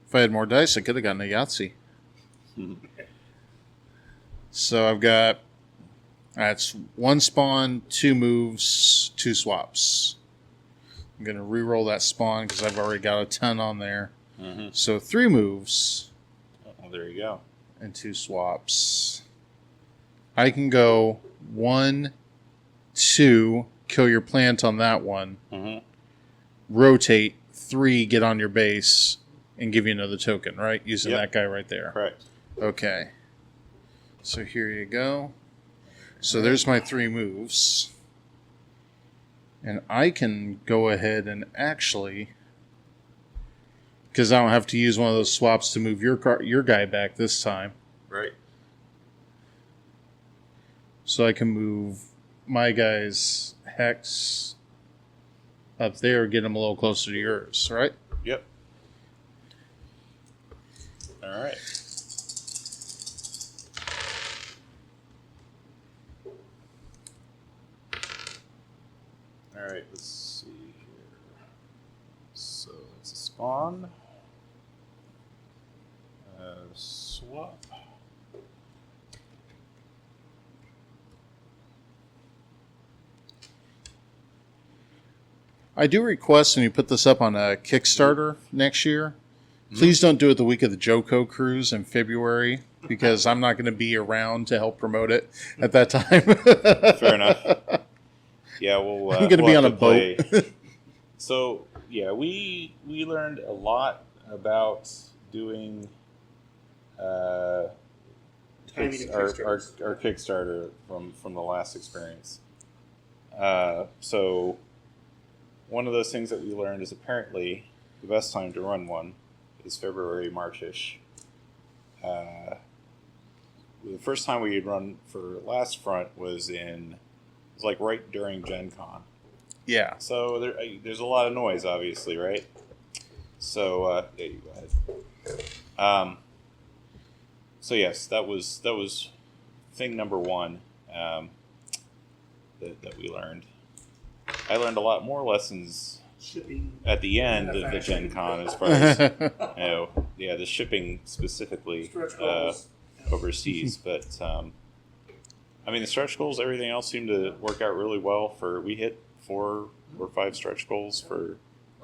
If I had more dice, I could have gotten a Yahtzee. So I've got that's 1 spawn, 2 moves, 2 swaps. I'm gonna re-roll that spawn because I've already got a 10 on there. Mm-hmm. So 3 moves Oh, there you go. and 2 swaps. I can go 1, 2, kill your plant on that one, Mm-hmm. rotate 3, get on your base, and give you another token, right? Using Yep. that guy right there. Correct. Okay. So here you go. So there's my 3 moves. And I can go ahead and actually, because I don't have to use one of those swaps to move your guy back this time. Right. So I can move my guy's Hex up there, get him a little closer to yours, right? Yep. All right. All right, let's see here. So it's a spawn. Swap. I do request when you put this up on a Kickstarter next year, please don't do it the week of the Joko cruise in February, because I'm not going to be around to help promote it at that time. Fair enough. Yeah, we'll. I'm going to be on a boat. So yeah, we learned a lot about doing our Kickstarter from the last experience. So one of those things that we learned is apparently the best time to run one is February, Marchish. The first time we had run for Last Front was like right during Gen Con. Yeah. So there's a lot of noise, obviously, right? So yeah, you go ahead. So yes, that was thing number 1 that we learned. I learned a lot more lessons Shipping. at the end of the Gen Con as far as the shipping specifically overseas. But I mean, the stretch goals, everything else seemed to work out really well. We hit 4 or 5 stretch goals for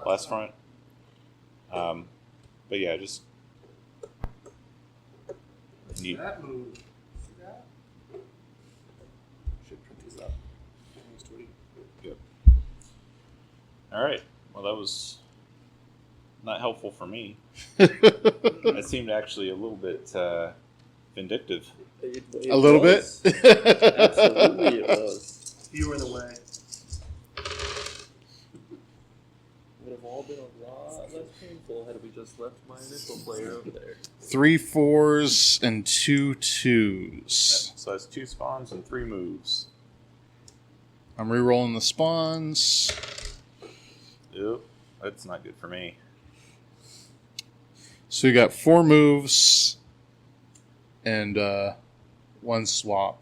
Last Front. But yeah, just neat. That move. See that? Should print these up. Yep. All right. Well, that was not helpful for me. That seemed actually a little bit vindictive. A little bit? Absolutely, it was. You were in the way. Would have all been a lot less painful had we just left my initial player over there. 3 4s and 2 2s. So that's 2 spawns and 3 moves. I'm re-rolling the spawns. Yep. That's not good for me. So we got 4 moves and 1 swap.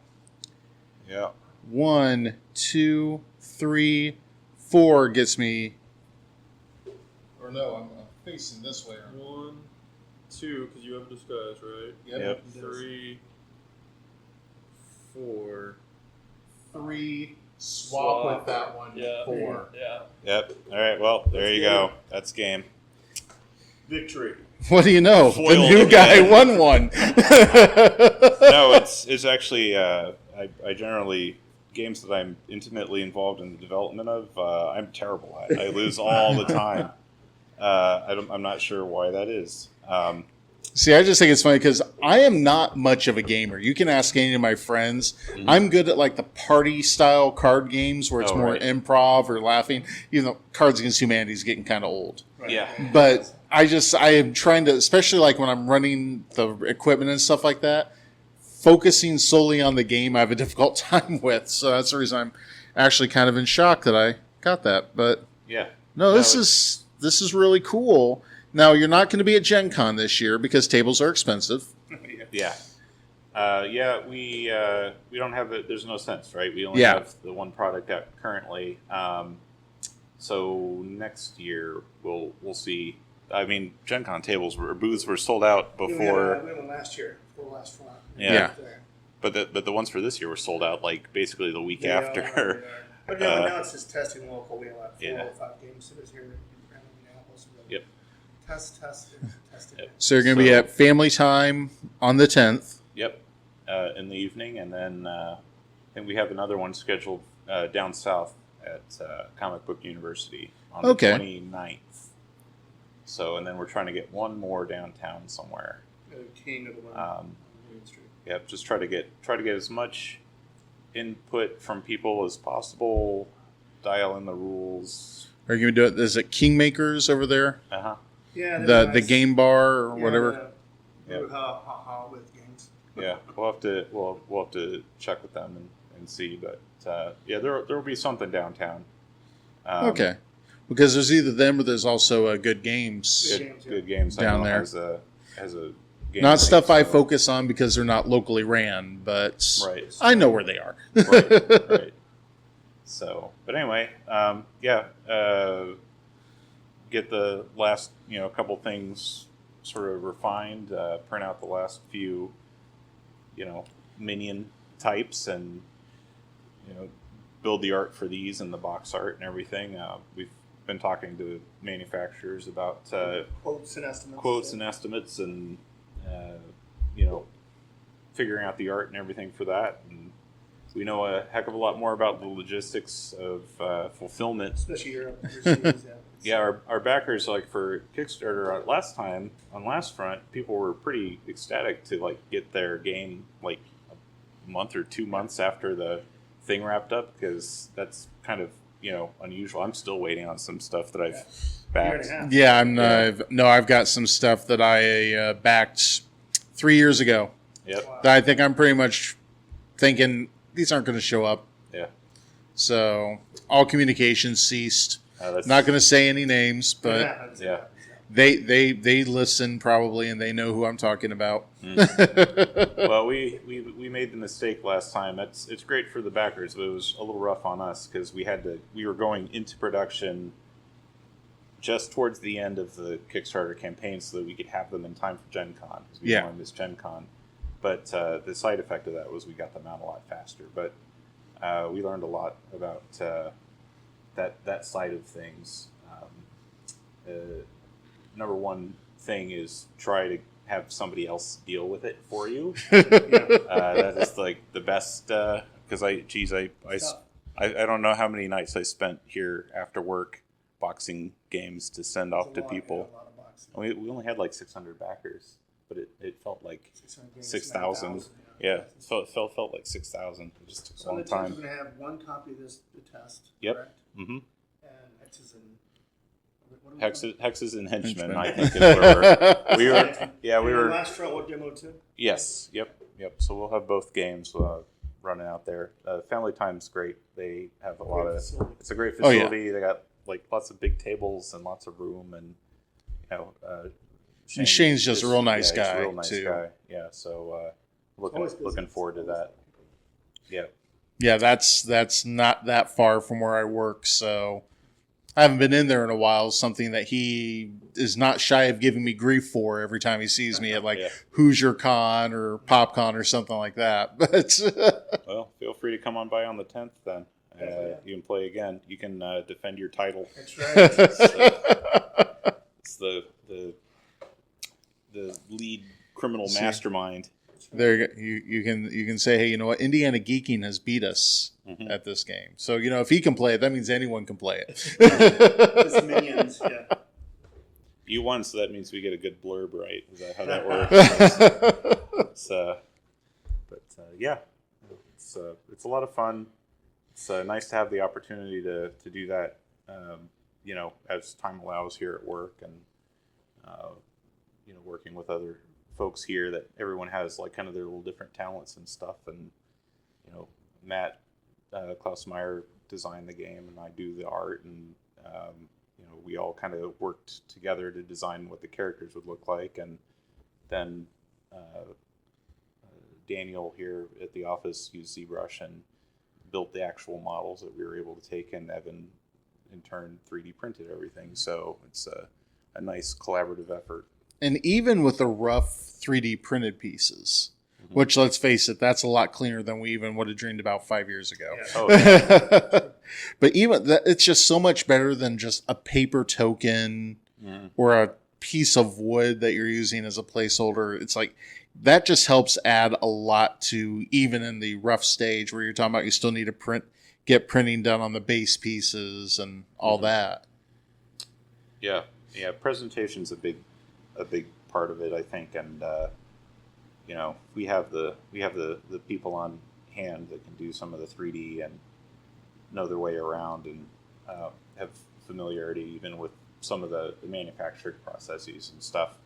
Yeah. 1, 2, 3, 4 gets me. Or no, I'm facing this way. 1, 2, because you have a disguise, right? Yep. 3, 4. 3, swap with that one. Yeah. 4. Yeah. Yep. All right. Well, there you go. That's game. Victory. What do you know? Foiled the new guy again. won one. No, it's actually I generally games that I'm intimately involved in the development of. I'm terrible at. I lose all the time. I'm not sure why that is. See, I just think it's funny because I am not much of a gamer. You can ask any of my friends. Mm-hmm. I'm good at like the party style card games where it's Oh, more right. improv or laughing. Even though Cards Against Humanity is getting kind of old. Yeah. But I am trying to, especially like when I'm running the equipment and stuff like that, focusing solely on the game I have a difficult time with. So that's the reason I'm actually kind of in shock that I got that. But Yeah. no, this is really cool. Now, you're not going to be at Gen Con this year because tables are expensive. Yeah. We don't have it. There's no sense, right? We only Yeah. have the one product out currently. So next year we'll see. I mean, Gen Con booths were sold out before. We went last year, before last front. Yeah. But the ones for this year were sold out like basically the week They after. are. But now it's just testing local. We have like 4 Yeah. or 5 games this year in Minneapolis. Yep. Test. Yep. So you're going to be at Family Time on the 10th. Yep. In the evening, and then I think we have another one scheduled down south at Comic Book University on Okay. the 29th. So, and then we're trying to get one more downtown somewhere. King of the Land. Main Street. Yep, just try to get as much input from people as possible. Dial in the rules. Are you going to do it? Is it Kingmakers over there? Yeah. The game bar or whatever? Yeah. With games. Yeah, we'll have to check with them and see. But yeah, there will be something downtown. Okay. Because there's either them or there's also Good Games. Good games Down I know there. has a game Not night, stuff I so- focus on because they're not locally ran, but Right. I know where they are. Right. So, but anyway, get the last, couple things sort of refined, print out the last few, minion types and, build the art for these and the box art and everything. We've been talking to manufacturers about Quotes and estimates. and, figuring out the art and everything for that. And we know a heck of a lot more about the logistics of fulfillment. Especially Europe. Overseas, Yeah, our backers, like for Kickstarter last time on Last Front, people were pretty ecstatic to get their game a month or 2 months after the thing wrapped up, because that's kind of unusual. I'm still waiting on some stuff that I've backed. Yeah, I've got some stuff that I backed 3 years ago. Yep. That I think I'm pretty much thinking these aren't going to show up. Yeah. So all communication ceased. That's Not going to say any names, but Yeah. they listen probably and they know who I'm talking about. Well, we made the mistake last time. It's great for the backers, but it was a little rough on us because we were going into production just towards the end of the Kickstarter campaign so that we could have them in time for Gen Con, because we didn't want to miss Gen Con. But the side effect of that was we got them out a lot faster. But we learned a lot about that side of things. Number one thing is try to have somebody else deal with it for you. That is the best, because I don't know how many nights I spent here after work boxing games to send off to people. We only had 600 backers, but it felt like 6,000. Yeah, so it felt like 6,000. It just took a long time. We're going to have one copy of this to test. Yep. Correct? Mm-hmm. And Hexes and what are we Hexes and Henchmen, I think, is where we were. Yeah, we were. Last Front, what demo too? Yes. Yep. So we'll have both games running out there. Family Time's great. They have a lot of. It's a great facility. They got lots of big tables and lots of room, and Shane's just a real nice he's guy a real nice too. guy. Yeah. So looking forward to that. Yeah. Yeah, that's not that far from where I work, so I haven't been in there in a while. Something that he is not shy of giving me grief for every time he sees me at Hoosier Con or PopCon or something like that. But well, feel free to come on by on the 10th then. You can play again. You can defend your title. That's right. It's the lead criminal mastermind. there you can say, hey, you know what? Indiana Geeking has beat us at this game. So if he can play it, that means anyone can play it. It's minions, yeah. You won, so that means we get a good blurb, right? Is that how that works? Yeah, it's a lot of fun. It's nice to have the opportunity to do that, as time allows here at work, and working with other folks here, that everyone has kind of their little different talents and stuff. And Matt Klausmeyer designed the game, and I do the art, and we all kind of worked together to design what the characters would look like. And then Daniel here at the office used ZBrush and built the actual models that we were able to take, and Evan in turn 3D printed everything. So it's a nice collaborative effort. And even with the rough 3D printed pieces, which, let's face it, that's a lot cleaner than we even would have dreamed about 5 years ago. Yeah. Oh, yeah. But even that, it's just so much better than just a paper token or a piece of wood that you're using as a placeholder. It's that just helps add a lot to, even in the rough stage where you're talking about you still need to print get printing done on the base pieces and all that. Yeah, presentation's a big part of it, I think, and we have the people on hand that can do some of the 3D and know their way around and have familiarity even with some of the manufactured processes and stuff.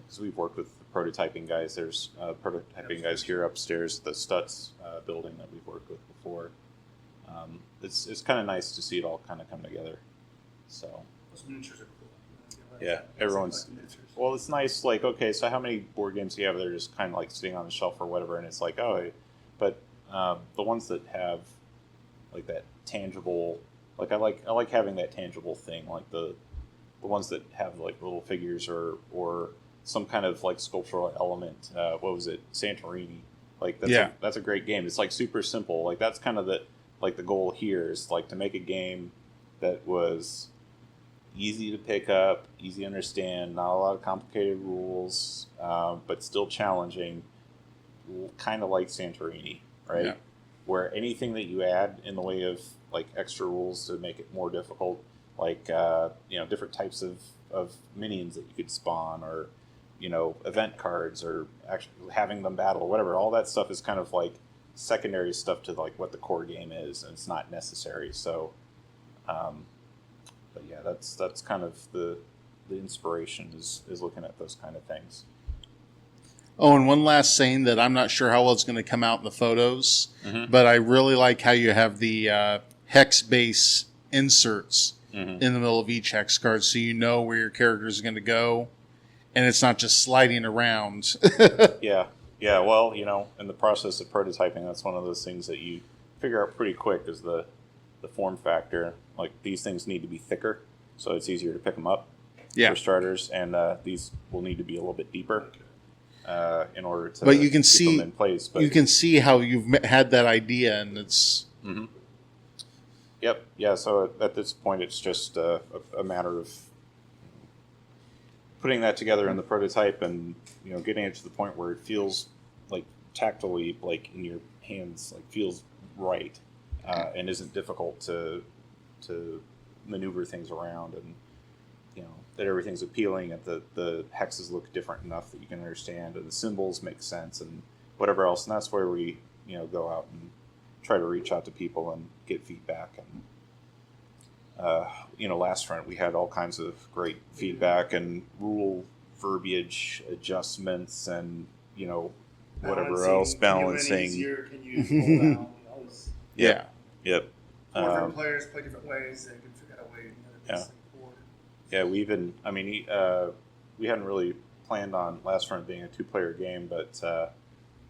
Because we've worked with the prototyping guys. There's prototyping guys here upstairs, the Stutz building that we've worked with before. It's kind of nice to see it all kind of come together. So. Yeah, everyone's. Well, it's nice. Like, okay, so how many board games do you have? They're just kind of like sitting on the shelf or whatever, and it's like, oh, but the ones that have like that tangible, like I like having that tangible thing, like the ones that have like little figures or some kind of like sculptural element. What was it, Santorini? Like that's a great game. It's like super simple. Like that's kind of the goal here is like to make a game that was easy to pick up, easy to understand, not a lot of complicated rules, but still challenging, kind of like Santorini, right? Yeah. Where anything that you add in the way of like extra rules to make it more difficult, like different types of minions that you could spawn, or event cards, or actually having them battle, whatever. All that stuff is kind of like secondary stuff to like what the core game is, and it's not necessary. So. But yeah, that's kind of the inspiration is looking at those kind of things. Oh, and one last thing that I'm not sure how well it's going to come out in the photos, but I really like how you have the hex base inserts in the middle of each hex card, so you know where your character is going to go, and it's not just sliding around. Yeah. Well, in the process of prototyping, that's one of those things that you figure out pretty quick is the form factor. Like these things need to be thicker, so it's easier to pick them up for starters, and these will need to be a little bit deeper in order to but you can keep see them in place. But you can see how you've had that idea, and it's Yep. Yeah. So at this point, it's just a matter of putting that together in the prototype, and getting it to the point where it feels like tactily, like in your hands, like feels right. And isn't difficult to maneuver things around, and that everything's appealing, and the hexes look different enough that you can understand, and the symbols make sense, and whatever else. And that's where we go out and try to reach out to people and get feedback. And last front we had all kinds of great feedback and rule verbiage adjustments, and whatever else, balancing. Can you pull down? Yeah. Yep. Different players play different ways. They can figure out a way to make thing forward. Yeah, we hadn't really planned on Last Front being a 2-player game, but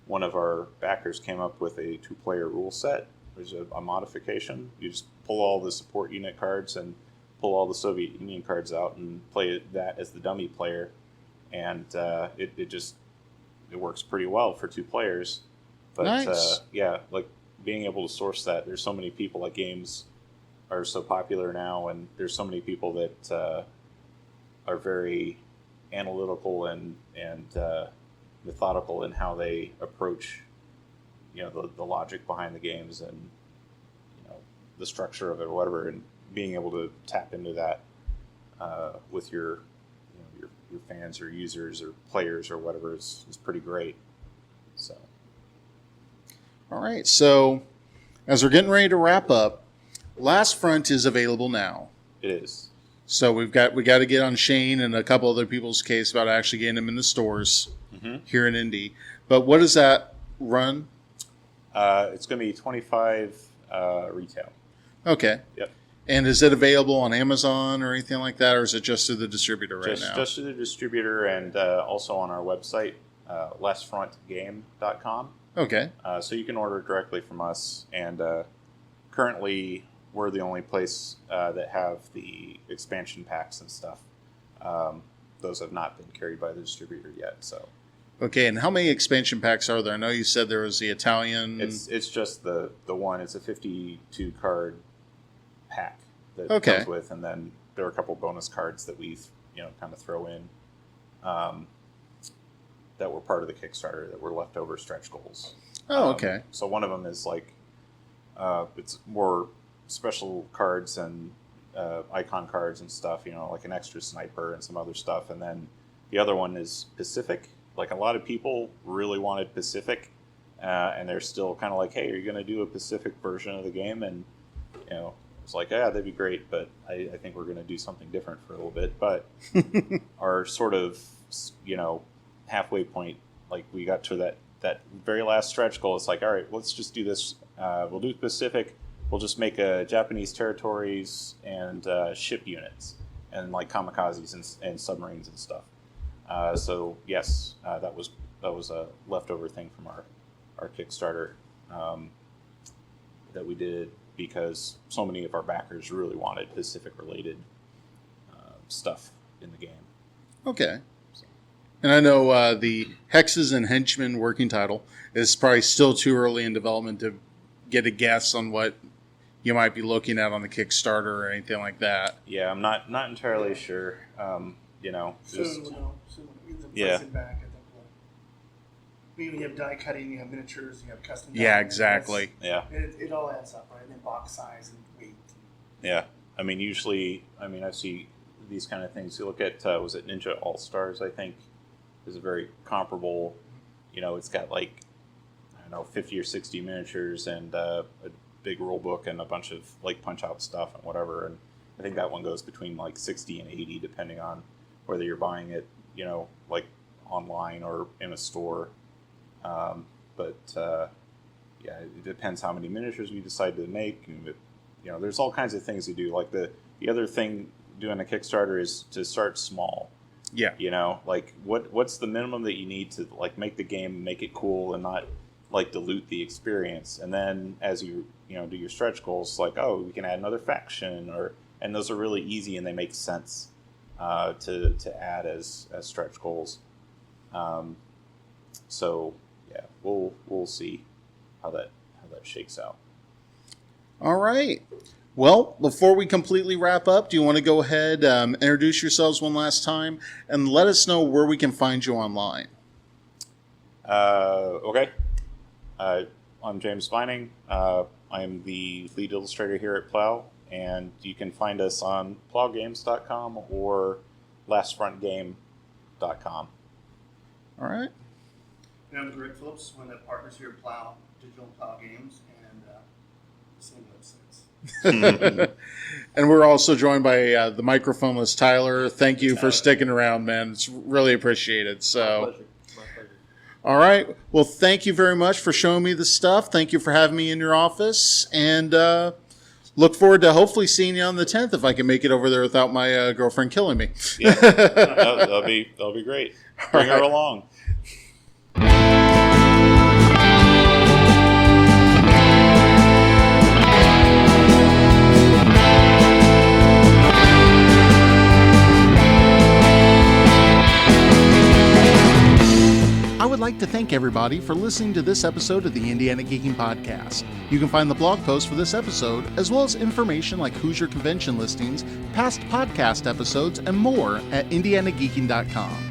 one of our backers came up with a 2-player rule set. There's a modification. You just pull all the support unit cards and pull all the Soviet Union cards out and play that as the dummy player, and it works pretty well for 2 players. But nice. Like being able to source that, there's so many people, like games are so popular now, and there's so many people that are very analytical and methodical in how they approach the logic behind the games, and the structure of it or whatever, and being able to tap into that with your fans or users or players or whatever is pretty great. So all right, so as we're getting ready to wrap up, Last Front is available now. it is. So we got to get on Shane and a couple other people's case about actually getting them in the stores here in Indy. But what does that run? It's going to be 25 retail. Okay. Yep. And is it available on Amazon or anything like that, or is it just through the distributor right now? Just through the distributor, and also on our website, lessfrontgame.com. Okay. So you can order directly from us, and currently we're the only place that have the expansion packs and stuff. Those have not been carried by the distributor yet. So. Okay, and how many expansion packs are there? I know you said there was the Italian. It's just the one. It's a 52 card pack that it Okay. comes with, and then there are a couple bonus cards that we've kind of throw in that were part of the Kickstarter that were leftover stretch goals. Oh, okay. So one of them is like It's more special cards and icon cards and stuff, like an extra sniper and some other stuff. And then the other one is Pacific. Like, a lot of people really wanted Pacific, and they're still kind of like, hey, are you going to do a Pacific version of the game? And, it's like, yeah, that'd be great, but I think we're going to do something different for a little bit. But our sort of, halfway point, like, we got to that very last stretch goal. It's like, all right, let's just do this. We'll do Pacific. We'll just make Japanese territories and ship units and like kamikazes and submarines and stuff. So yes, that was a leftover thing from our Kickstarter that we did because so many of our backers really wanted Pacific related stuff in the game. Okay. And I know the Hexes and Henchmen working title is probably still too early in development to get a guess on what you might be looking at on the Kickstarter or anything like that. Yeah, I'm not entirely sure. Soon we'll know. Soon we'll get the Yeah. pricing back. I think you have die cutting, you have miniatures, you have custom. Yeah, die, exactly. Yeah. It all adds up, right? And then box size and weight. Yeah, I mean, usually, I see these kind of things. You look at, was it Ninja All Stars? I think is a very comparable. It's got like 50 or 60 miniatures and a big rule book and a bunch of like punch out stuff and whatever. And I think that one goes between like 60 and 80, depending on whether you're buying it, like online or in a store. Yeah, it depends how many miniatures we decide to make. And, there's all kinds of things to do. Like the other thing doing a Kickstarter is to start small. Yeah. Like what's the minimum that you need to like make the game, make it cool, and not like dilute the experience. And then as you do your stretch goals, like, oh, we can add another faction, and those are really easy and they make sense to add as stretch goals. So yeah, we'll see how that shakes out. All right. Well, before we completely wrap up, do you want to go ahead, introduce yourselves one last time, and let us know where we can find you online? Okay. I'm James Vining. I'm the lead illustrator here at Plow, and you can find us on plowgames.com or lastfrontgame.com. All right. And I'm Greg Phillips, one of the partners here at Plow, Digital Plow Games, and the same websites. And we're also joined by the microphoneless Tyler. Thank you for sticking around, man. It's really appreciated. So, My pleasure. all right. Well, thank you very much for showing me the stuff. Thank you for having me in your office, and look forward to hopefully seeing you on the 10th if I can make it over there without my girlfriend killing me. Yeah, that'll be great. Bring her along. I would like to thank everybody for listening to this episode of the Indiana Geeking Podcast. You can find the blog post for this episode, as well as information like Hoosier convention listings, past podcast episodes, and more at indianageeking.com.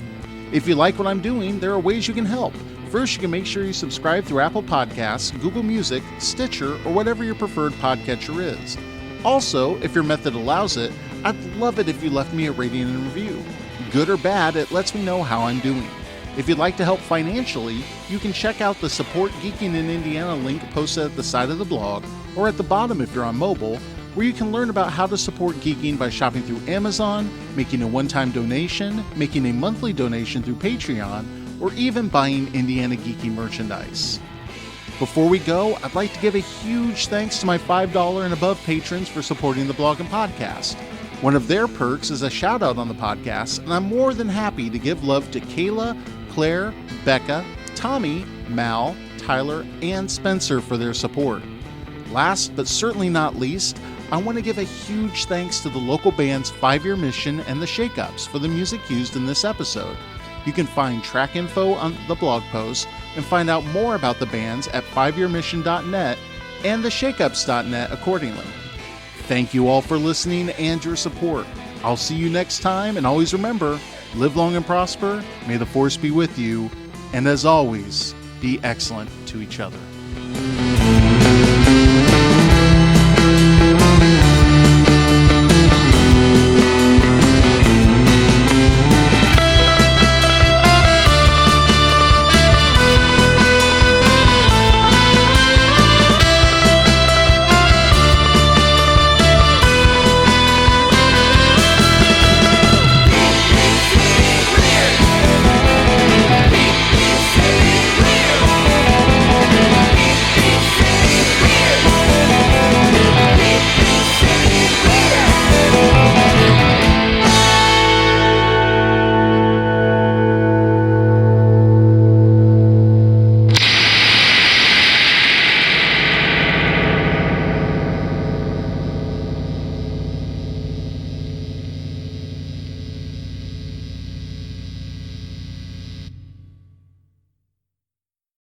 If you like what I'm doing, there are ways you can help. First, you can make sure you subscribe through Apple Podcasts, Google Music, Stitcher, or whatever your preferred podcatcher is. Also, if your method allows it, I'd love it if you left me a rating and review. Good or bad, it lets me know how I'm doing. If you'd like to help financially, you can check out the Support Geeking in Indiana link posted at the side of the blog, or at the bottom if you're on mobile, where you can learn about how to support geeking by shopping through Amazon, making a one-time donation, making a monthly donation through Patreon, or even buying Indiana Geeking merchandise. Before we go, I'd like to give a huge thanks to my $5 and above patrons for supporting the blog and podcast. One of their perks is a shout out on the podcast, and I'm more than happy to give love to Kayla, Claire, Becca, Tommy, Mal, Tyler, and Spencer for their support. Last but certainly not least, I want to give a huge thanks to the local band's 5-Year Mission and the Shakeups for the music used in this episode. You can find track info on the blog post and find out more about the bands at 5yearmission.net and theshakeups.net accordingly. Thank you all for listening and your support. I'll see you next time, and always remember, live long and prosper, may the force be with you, and as always, be excellent to each other.